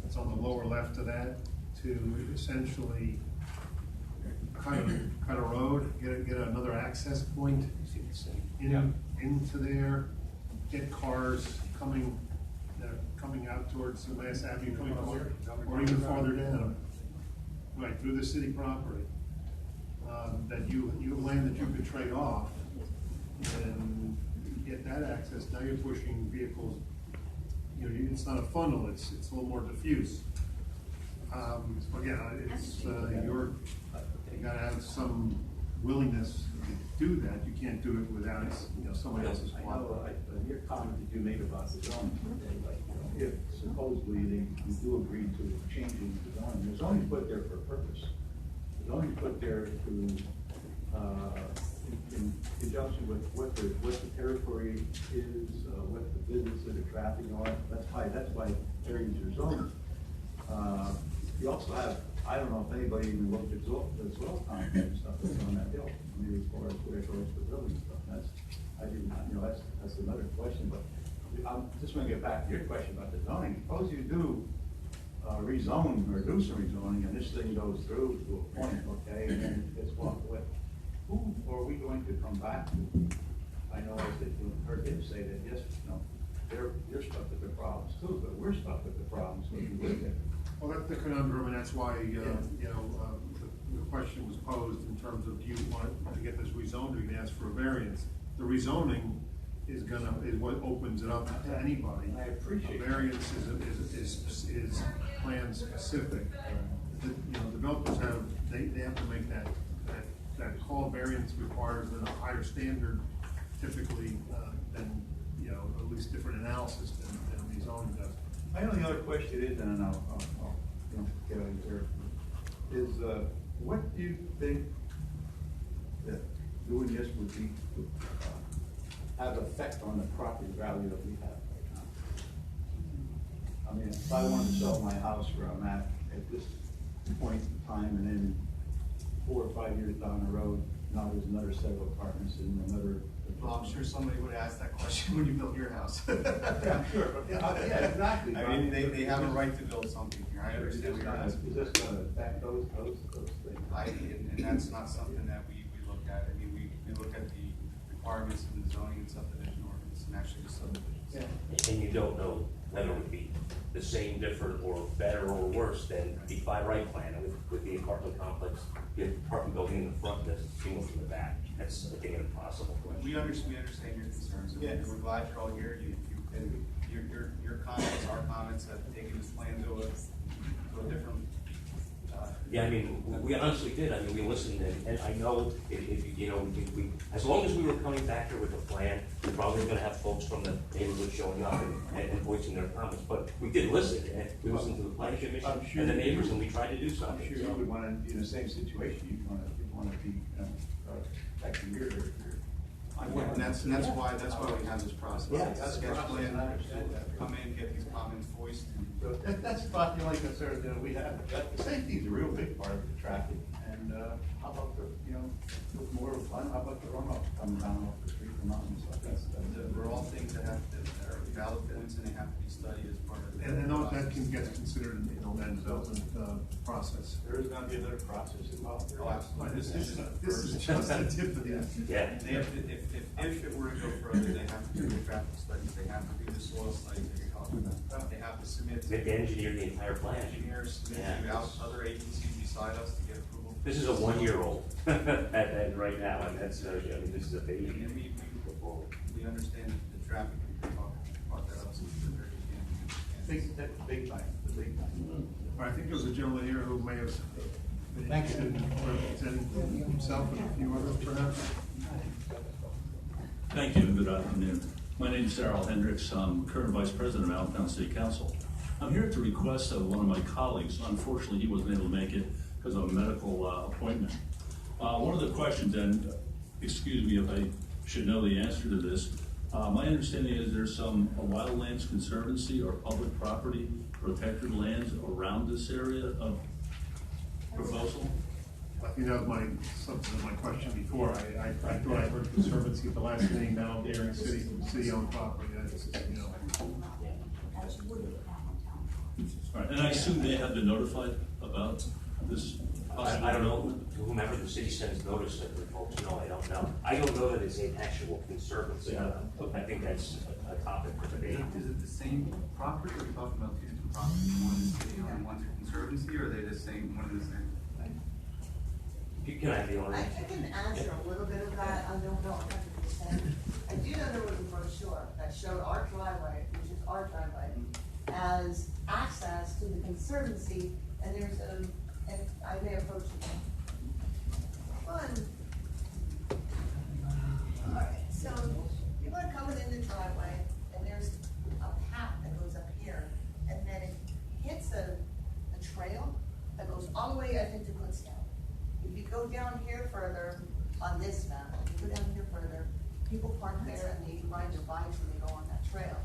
it's on the lower left of that, to essentially cut a road, get another access point into there, get cars coming out towards the Mass Avenue, or even farther down, right through the city property. That you have land that you could trade off and get that access. Now you're pushing vehicles. It's not a funnel. It's a little more diffuse. Again, it's you got to have some willingness to do that. You can't do it without somebody else's cooperation.
Your comment that you made about the zoning, if supposedly you do agree to changing the zoning, the zoning is put there for a purpose. The zoning is put there to in conjunction with what the territory is, what the businesses and the traffic are. That's why areas are zoned. You also have I don't know if anybody even looked at the soil content and stuff that's on that hill. I mean, as far as where it goes for building stuff, I did not, that's another question, but I'm just gonna get back to your question about the zoning. Suppose you do rezone or do some rezoning and this thing goes through to a point, okay, and then it's walked away. Who are we going to come back to? I know that you heard him say that, yes, you're stuck with the problems too, but we're stuck with the problems when you live there.
Well, that's the conundrum, and that's why, the question was posed in terms of, do you want to get this rezoned, or you can ask for a variance? The rezoning is what opens it up to anybody.
I appreciate
A variance is plan specific. Developers they have to make that call. Variance requires a higher standard typically than, at least different analysis than rezoning does.
My only other question is, and then I'll get out of here, is what do you think that doing this would be have effect on the property value that we have right now? I mean, if I wanted to sell my house where I'm at this point in time, and then 4 or 5 years down the road, now there's another set of apartments and another.
Well, I'm sure somebody would ask that question when you built your house.
Yeah, I'm sure. Yeah, exactly.
I mean, they have a right to build something here. I understand what you're asking.
Is this going to affect those things?
And that's not something that we look at. I mean, we look at the requirements in the zoning and subdivision ordinance and actually the subdivisions.
Yeah.
And you don't know whether it would be the same, different, or better or worse than the by right plan with the apartment complex, the apartment building in the front, and the single in the back. That's, I think, an impossible question.
We understand your concerns, and we're glad you're all here. Your comments, our comments have taken this plan to a different.
Yeah, I mean, we honestly did. I mean, we listened, and I know we as long as we were coming back here with a plan, we're probably going to have folks from the neighborhood showing up and voicing their comments. But we did listen, and we listened to the planning commission and the neighbors, and we tried to do something.
I'm sure you would want to be in the same situation. You'd want to be protecting your.
And that's why we have this process.
Yeah,
It's a
that's
sketch
the process,
plan.
I understand that.
Come in, get these comments voiced.
So that's about the only concern that we have. The safety is a real big part of the traffic. And how about with more fun, how about the runoff coming down off the street from mountains like that?
They're all things that are valid points, and they have to be studied as part of the.
And that can get considered in the land development process.
There is going to be another process involved.
Oh, absolutely.
This is just the tip of the iceberg.
Yeah.
If it were to go further, they have to do the traffic studies, they have to do the soil studies that you're talking about. They have to submit to.
They have to engineer the entire plan.
Engineers, submit to other agencies beside us to get approval.
This is a 1-year-old right now, and that's, I mean, this is a baby.
And we understand the traffic, and we talk that up so we can.
Big time, the big time.
I think there's a gentleman here who may have been
Thank you.
interested in representing himself and a few others perhaps.
Thank you, and good afternoon. My name is Darrell Hendricks. I'm current Vice President of Allentown City Council. I'm here at the request of one of my colleagues. Unfortunately, he wasn't able to make it because of a medical appointment. One of the questions, and excuse me if I should know the answer to this, my understanding is there's some wildlands conservancy or public property protected lands around this area of proposal?
I think that was my substance of my question before. I thought I heard conservancy at the last meeting, now here in the city-owned property.
All right, and I assume they have been notified about this?
I don't know, whomever the city sends notice that the folks know, I don't know. I don't know that it's an actual conservancy. I think that's a topic for debate.
Is it the same property, or are we talking about two different properties? One is city and one's a conservancy, or are they the same, one and the same?
Can I be honest?
I can answer a little bit of that, I don't know 100%. I do know there was a brochure that showed our driveway, which is our driveway, as access to the conservancy, and there's and I may approach it. Alright, so people are coming in the driveway, and there's a path that goes up here, and then it hits a trail that goes all the way, I think, to Kutztown. If you go down here further, on this map, if you go down here further, people park there and they ride their bikes and they go on that trail.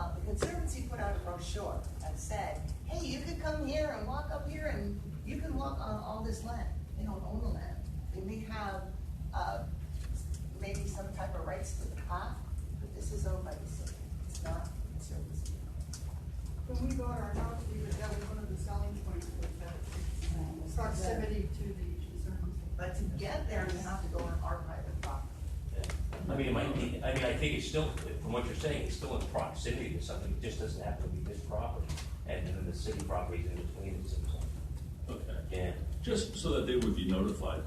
The Conservancy put out a brochure that said, hey, you could come here and walk up here and you can walk on all this land. They don't own the land. They may have, maybe some type of rights to the path, but this is owned by the city. It's not Conservancy.
When we bought our house, that was one of the selling points, was that proximity to the Conservancy.
But to get there, you have to go on our private property.
I mean, it might be, I mean, I think it's still, from what you're saying, it's still in proximity to something, it just doesn't happen to be this property, and then the city property's in between it, seems like.
Okay.
Yeah.
Just so that they would be notified.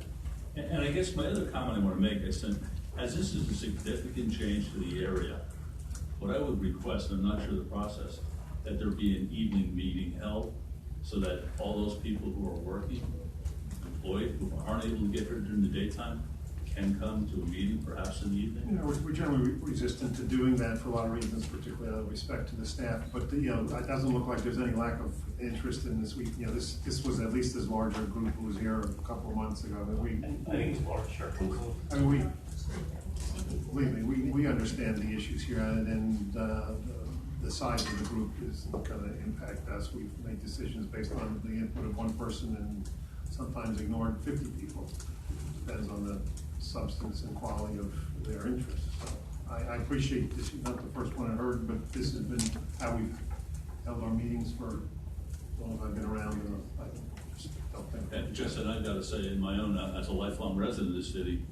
And I guess my other comment I want to make is that as this is a significant change to the area, what I would request, and I'm not sure the process, that there be an evening meeting held so that all those people who are working, employed, who aren't able to get here during the daytime, can come to a meeting perhaps in the evening.
You know, we're generally resistant to doing that for a lot of reasons, particularly out of respect to the staff. But you know, it doesn't look like there's any lack of interest in this. You know, this was at least as large a group who was here a couple of months ago.
I think it's large, sure.
I mean, believe me, we understand the issues here, and the size of the group is going to impact us. We've made decisions based on the input of one person and sometimes ignored 50 people. Depends on the substance and quality of their interests. So I appreciate this. You're not the first one I heard, but this has been how we've held our meetings for as long as I've been around, and I just don't think.
And just, and I've got to say, in my own, as a lifelong resident of this city,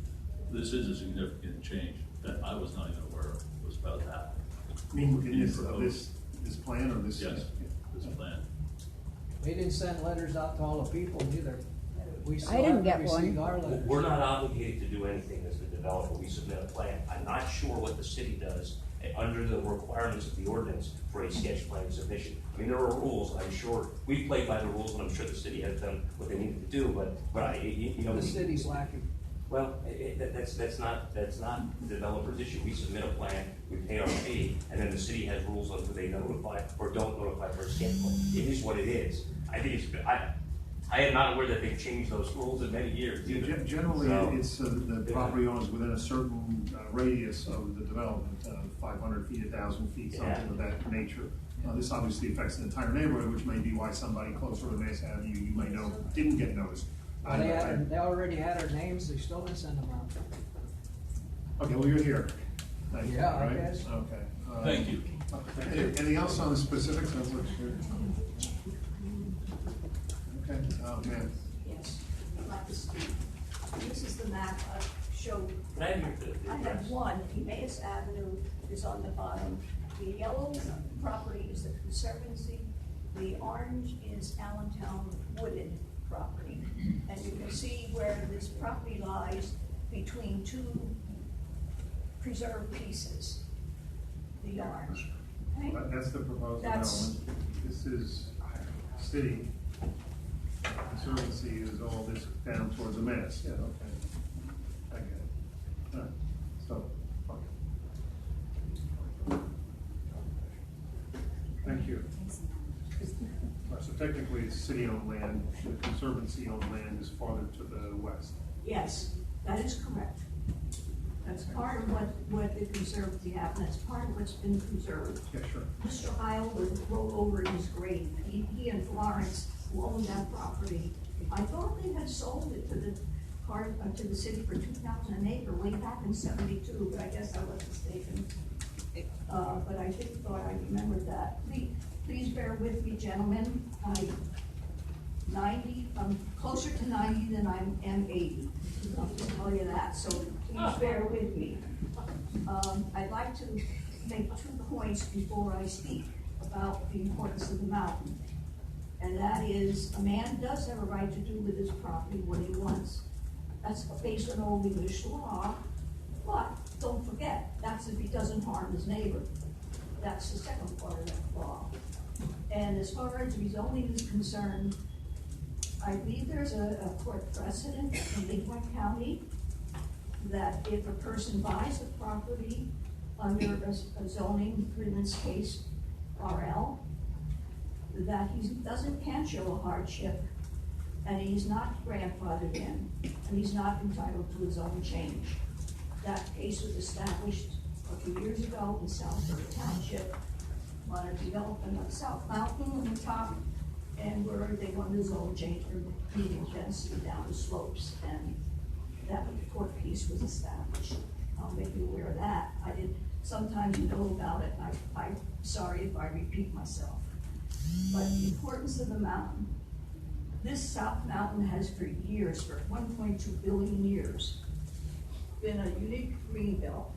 this is a significant change that I was not even aware of was about to happen.
I mean, in this plan or this?
Yes, this plan.
We didn't send letters out to all the people either. We still
I didn't
haven't
get one.
received our letters.
We're not obligated to do anything as the developer, we submit a plan. I'm not sure what the city does under the requirements of the ordinance for a sketch plan submission. I mean, there are rules, I'm sure, we play by the rules, and I'm sure the city has done what they needed to do, but you know.
The city's lacking.
Well, that's not the developer's issue. We submit a plan, we pay our fee, and then the city has rules on who they notify or don't notify for a sketch plan. It is what it is. I think I am not aware that they've changed those rules in many years either.
Generally, it's the property owners within a certain radius of the development, 500 feet, 1,000 feet, something of that nature. This obviously affects the entire neighborhood, which may be why somebody closer to Mass Avenue you may know didn't get noticed.
They already had our names, they still didn't send them out.
Okay, well, you're here. Thank you,
Yeah, I
right?
guess.
Okay.
Thank you.
Anything else on the specifics of what's here? Okay, ma'am.
Yes, I'd like to speak. This is the map I showed.
Can I have your
I have one, Emmaus Avenue is on the bottom. The yellow property is the Conservancy. The orange is Allentown Wooded property. And you can see where this property lies between two preserved pieces, the orange. Okay?
That's the proposed
That's-
development. This is city. Conservancy is all this down towards the Mass. Yeah, okay. I get it. All right. So, thank you. All right, so technically, it's city-owned land. The Conservancy-owned land is farther to the west.
Yes, that is correct. That's part of what the Conservancy have, and that's part of what's been preserved.
Yeah, sure.
Mr. Heil would roll over in his grave. He and Florence, who owned that property, I thought they had sold it to the city for $2,000 an acre way back in '72, but I guess I was mistaken. But I thought I remembered that. Please bear with me, gentlemen. I'm closer to 90 than I am 80. I'll just tell you that, so please bear with me. I'd like to make 2 points before I speak about the importance of the mountain. And that is, a man does have a right to do with his property what he wants. That's based on old English law, but don't forget, that's if he doesn't harm his neighbor. That's the second part of that law. And as far as rezoning is concerned, I believe there's a court precedent in Leavenworth County that if a person buys a property under a zoning, in this case, RL, that can't show a hardship, and he's not grandfathered in, and he's not entitled to his own change. That case was established a few years ago in Southbury Township, on a development on South Mountain on the top, and where they wanted to zone change for medium density down the slopes, and that court case was established. I'll make you aware of that. I did, sometimes you know about it, and I'm sorry if I repeat myself. But the importance of the mountain, this South Mountain has for years, for 1.2 billion years, been a unique green belt.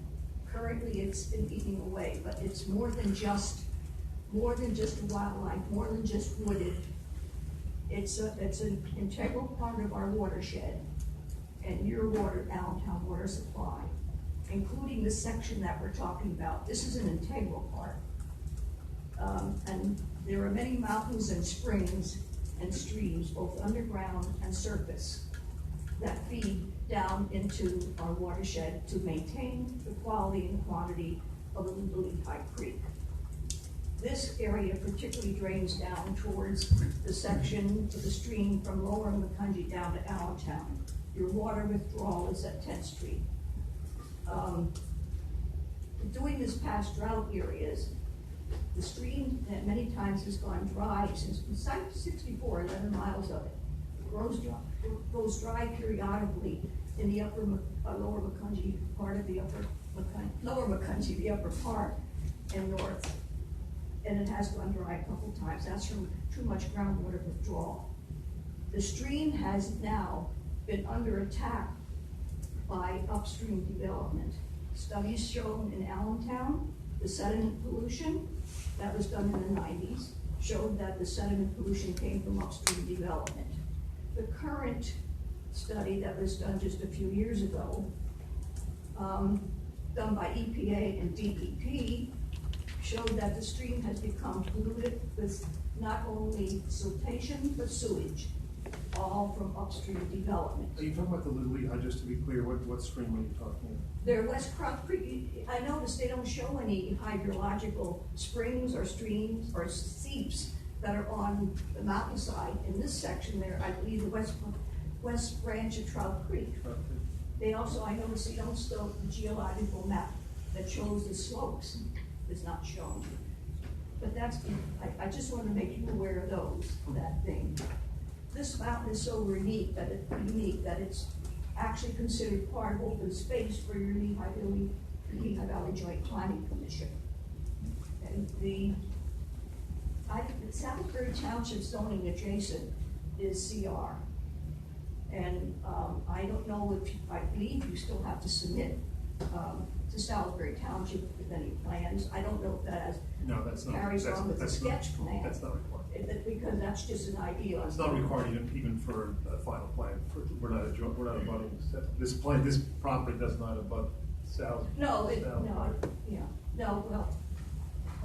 Currently it's been eating away, but it's more than just wildlife, more than just wooded. It's an integral part of our watershed and your water, Allentown water supply, including the section that we're talking about. This is an integral part. And there are many mountains and springs and streams, both underground and surface, that feed down into our watershed to maintain the quality and quantity of the Lehigh Creek. This area particularly drains down towards the section of the stream from Lower Macungie down to Allentown. Your water withdrawal is at 10th Street. During this past drought areas, the stream that many times has gone dry since 64, 11 miles of it, goes dry periodically in the Lower Macungie part of the Lower Macungie, the upper part and north. And it has gone dry a couple times. That's from too much groundwater withdrawal. The stream has now been under attack by upstream development. Studies shown in Allentown, the sediment pollution that was done in the 90s showed that the sediment pollution came from upstream development. The current study that was done just a few years ago, done by EPA and DEP, showed that the stream has become polluted with not only siltation, but sewage, all from upstream development.
Are you talking about the Little Lehigh, just to be clear, what stream are you talking about?
They're West Cross Creek. I noticed they don't show any hydrological springs or streams or seeps that are on the mountainside. In this section there, I believe the west branch of Trout Creek. They also, I noticed they don't show the geological map that shows the slopes is not shown. But that's, I just want to make you aware of that thing. This mountain is so unique that it's actually considered part of open space for your Lehigh Valley Joint Planning Commission. And the Salisbury Township zoning adjacent is CR. And I don't know if, I believe you still have to submit to Salisbury Township with any plans. I don't know if that carries on with the sketch plan.
That's not required.
Because that's just an idea.
It's not required even for a final plan. We're not abutting, this property does not abut Salisbury.
Well,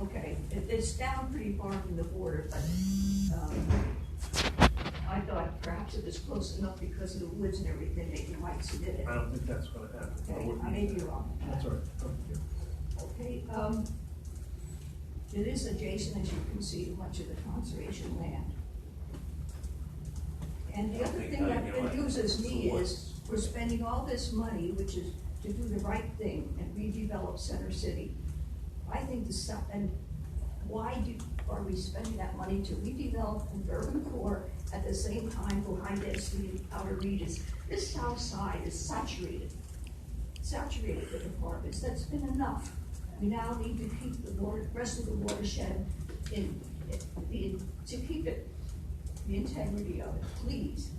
okay, it's down pretty far from the border, but I thought perhaps it was close enough because of the woods and everything that you might submit it.
I don't think that's going to happen.
Okay, I may be wrong.
That's all right.
Okay, it is adjacent, as you can see, to much of the conservation land. And the other thing that amuses me is we're spending all this money, which is to do the right thing and redevelop Center City. I think and why are we spending that money to redevelop an urban core at the same time for high density outer regions? This south side is saturated with apartments. That's been enough. We now need to keep the rest of the watershed to keep it, the integrity of it. Please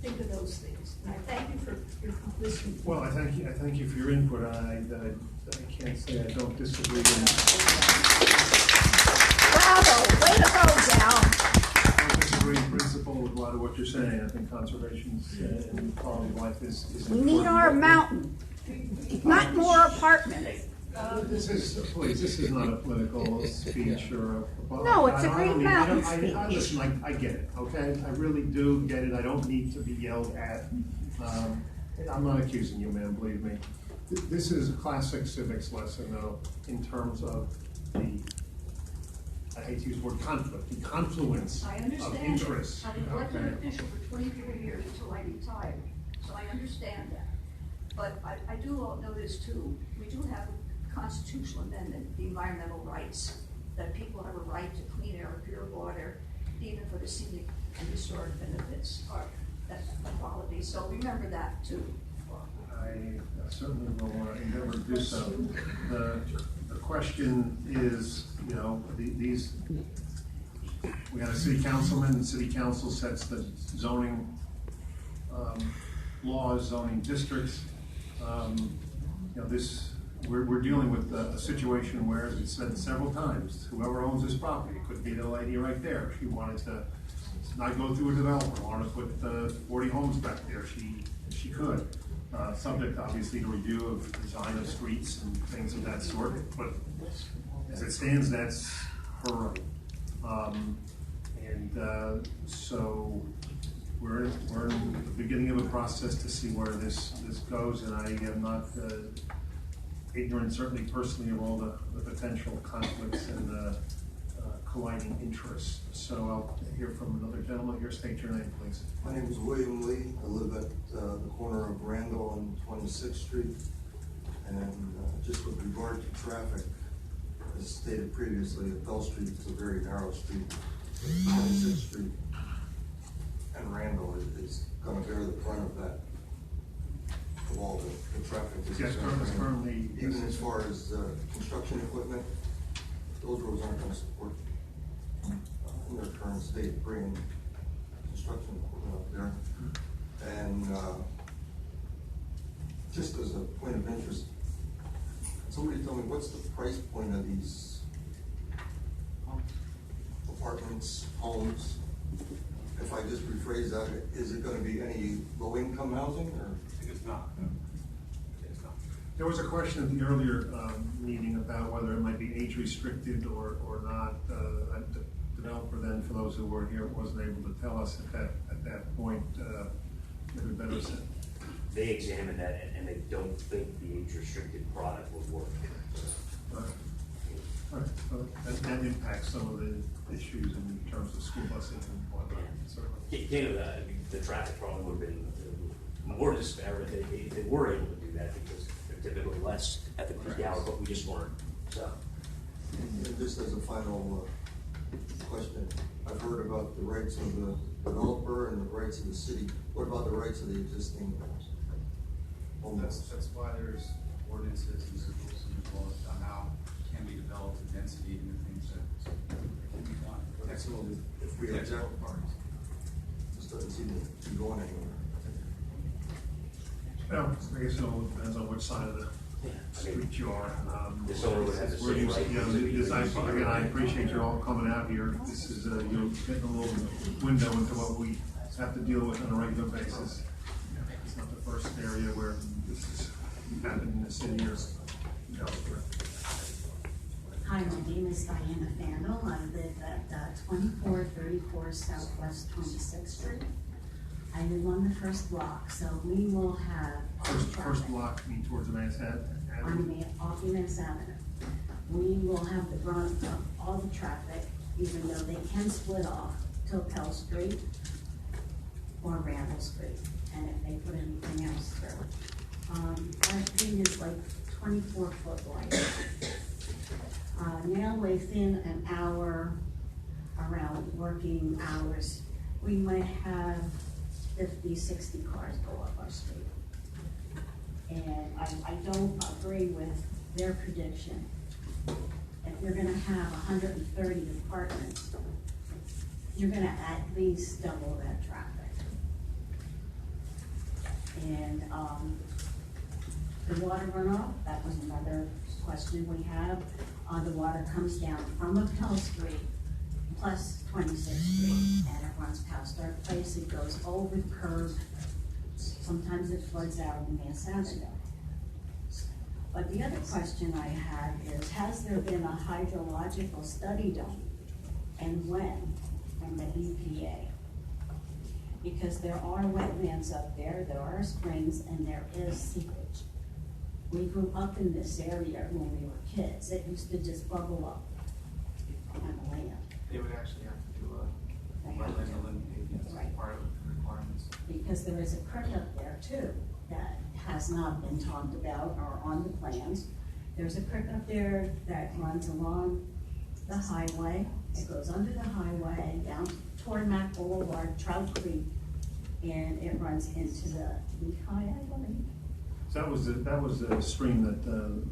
think of those things. And I thank you for your listening.
Well, I thank you for your input. I can't say I don't disagree.
Bravo! Way to go, Gal!
I don't disagree in principle with a lot of what you're saying. I think conservation and quality of life is
We
important.
need our mountain, not more apartments.
This is not a political speech or a...
No, it's a great mountain speech.
Listen, I get it, okay? I really do get it. I don't need to be yelled at. I'm not accusing you, man, believe me. This is a classic civics lesson, though, in terms of I hate to use the word conflict, the confluence of interests.
I was an elected official for 24 years until I retired, so I understand that. But I do know this too. We do have a constitutional amendment, the environmental rights. that people have a right to clean air, pure water, even for the scenic and historic benefits are that quality. So remember that too.
I certainly will endeavor to do so. The question is, you know, these, we got a city councilman, the city council sets the zoning laws, zoning districts. You know, this, we're dealing with a situation where, as it's said several times, whoever owns this property, it could be the lady right there, if she wanted to not go through a developer, wanted to put 40 homes back there, she could. Subject obviously to review of design of streets and things of that sort, but as it stands, that's her right. So we're in the beginning of a process to see where this goes, and I am not ignorant, certainly personally, of all the potential conflicts and colliding interests. So I'll hear from another gentleman here. State your name, please.
My name is William Lee. I live at the corner of Randall and 26th Street. And just with regard to traffic, as stated previously, Bell Street is a very narrow street. 26th Street and Randall is going to bear the brunt of that, of all the traffic.
Yes, currently.
Even as far as construction equipment, those roads aren't going to support in their current state, bringing construction equipment up there. And just as a point of interest, somebody tell me what's the price point of these apartments, homes? If I just rephrase that, is it going to be any low-income housing, or?
It's not. It's not. There was a question at the earlier meeting about whether it might be age restricted or not. The developer then, for those who weren't here, wasn't able to tell us at that point. Maybe better said.
They examined that and they don't think the age restricted product would work.
All right. So that impacts some of the issues in terms of school busing and whatnot.
The traffic probably would have been more disparate if they were able to do that, because they're typically less at the peak hour, but we just weren't. So.
And just as a final question, I've heard about the rights of the developer and the rights of the city. What about the rights of the existing homes?
That's why there's ordinances and rules and laws on how can be developed, the density and the things that can be done.
Absolutely. If we object, just doesn't seem to be going anywhere.
Well, I guess it all depends on which side of the street you are.
This owner would have the same right.
Again, I appreciate you all coming out here. This is, you're getting a little window into what we have to deal with on a regular basis. It's not the first area where this has happened in the city or elsewhere.
Hi, my name is Diana Fandel. I live at 2434 Southwest 26th Street. I live on the first block, so we will have
First block, mean towards the Mass Avenue?
off the Mass Avenue. We will have the brunt of all the traffic, even though they can split off to Pell Street or Randall Street, and if they put anything else through. Our thing is like 24-foot wide. Now within an hour, around working hours, we might have 50, 60 cars go up our street. And I don't agree with their prediction. If you're gonna have 130 apartments, you're gonna at least double that traffic. And the water runoff, that was another question we have. The water comes down from Appel Street plus 26th Street, and it runs past our place. It goes over the curb. Sometimes it floods out on Mass Avenue. But the other question I have is, has there been a hydrological study done, and when, from the EPA? Because there are wetlands up there are springs, and there is seepage. We grew up in this area when we were kids. It used to just bubble up on the land.
They would actually have to do a wetland delineation as part of the requirements.
Because there is a creek up there too that has not been talked about or on the plans. There's a creek up there that runs along the highway, it goes under the highway, down toward Mac Boulevard, Trout Creek, and it runs into the Lehigh, I believe.
So that was the stream that the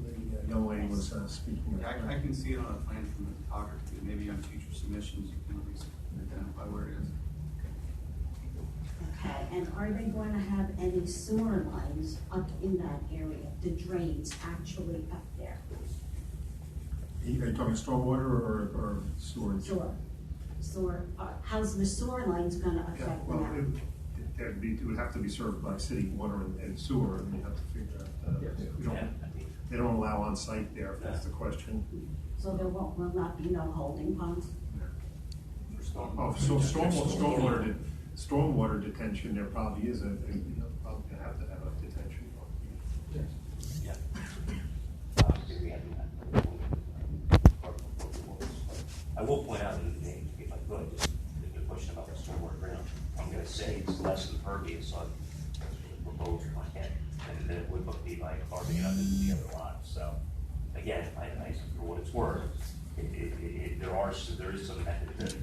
young lady was speaking of.
I can see it on a plan from the topography, maybe on future submissions, you can at least identify where it is.
Okay, and are they going to have any sewer lines up in that area, the drains actually up there?
Are you talking stormwater or sewage?
Sewer, how's the sewer lines gonna
Yeah,
affect
well,
that?
it would have to be served by city water and sewer, and you have to figure out, they don't allow on-site there, if that's the question.
So there will not be no holding ponds?
Oh, so stormwater detention, there probably is probably gonna have to have a detention.
Yeah. I will point out in the name, if I could, just the question about the stormwater ground, I'm gonna say it's less impervious on the proposed plan than it would be by carving it up into the other lots. So, again, I for what it's worth, there is some method to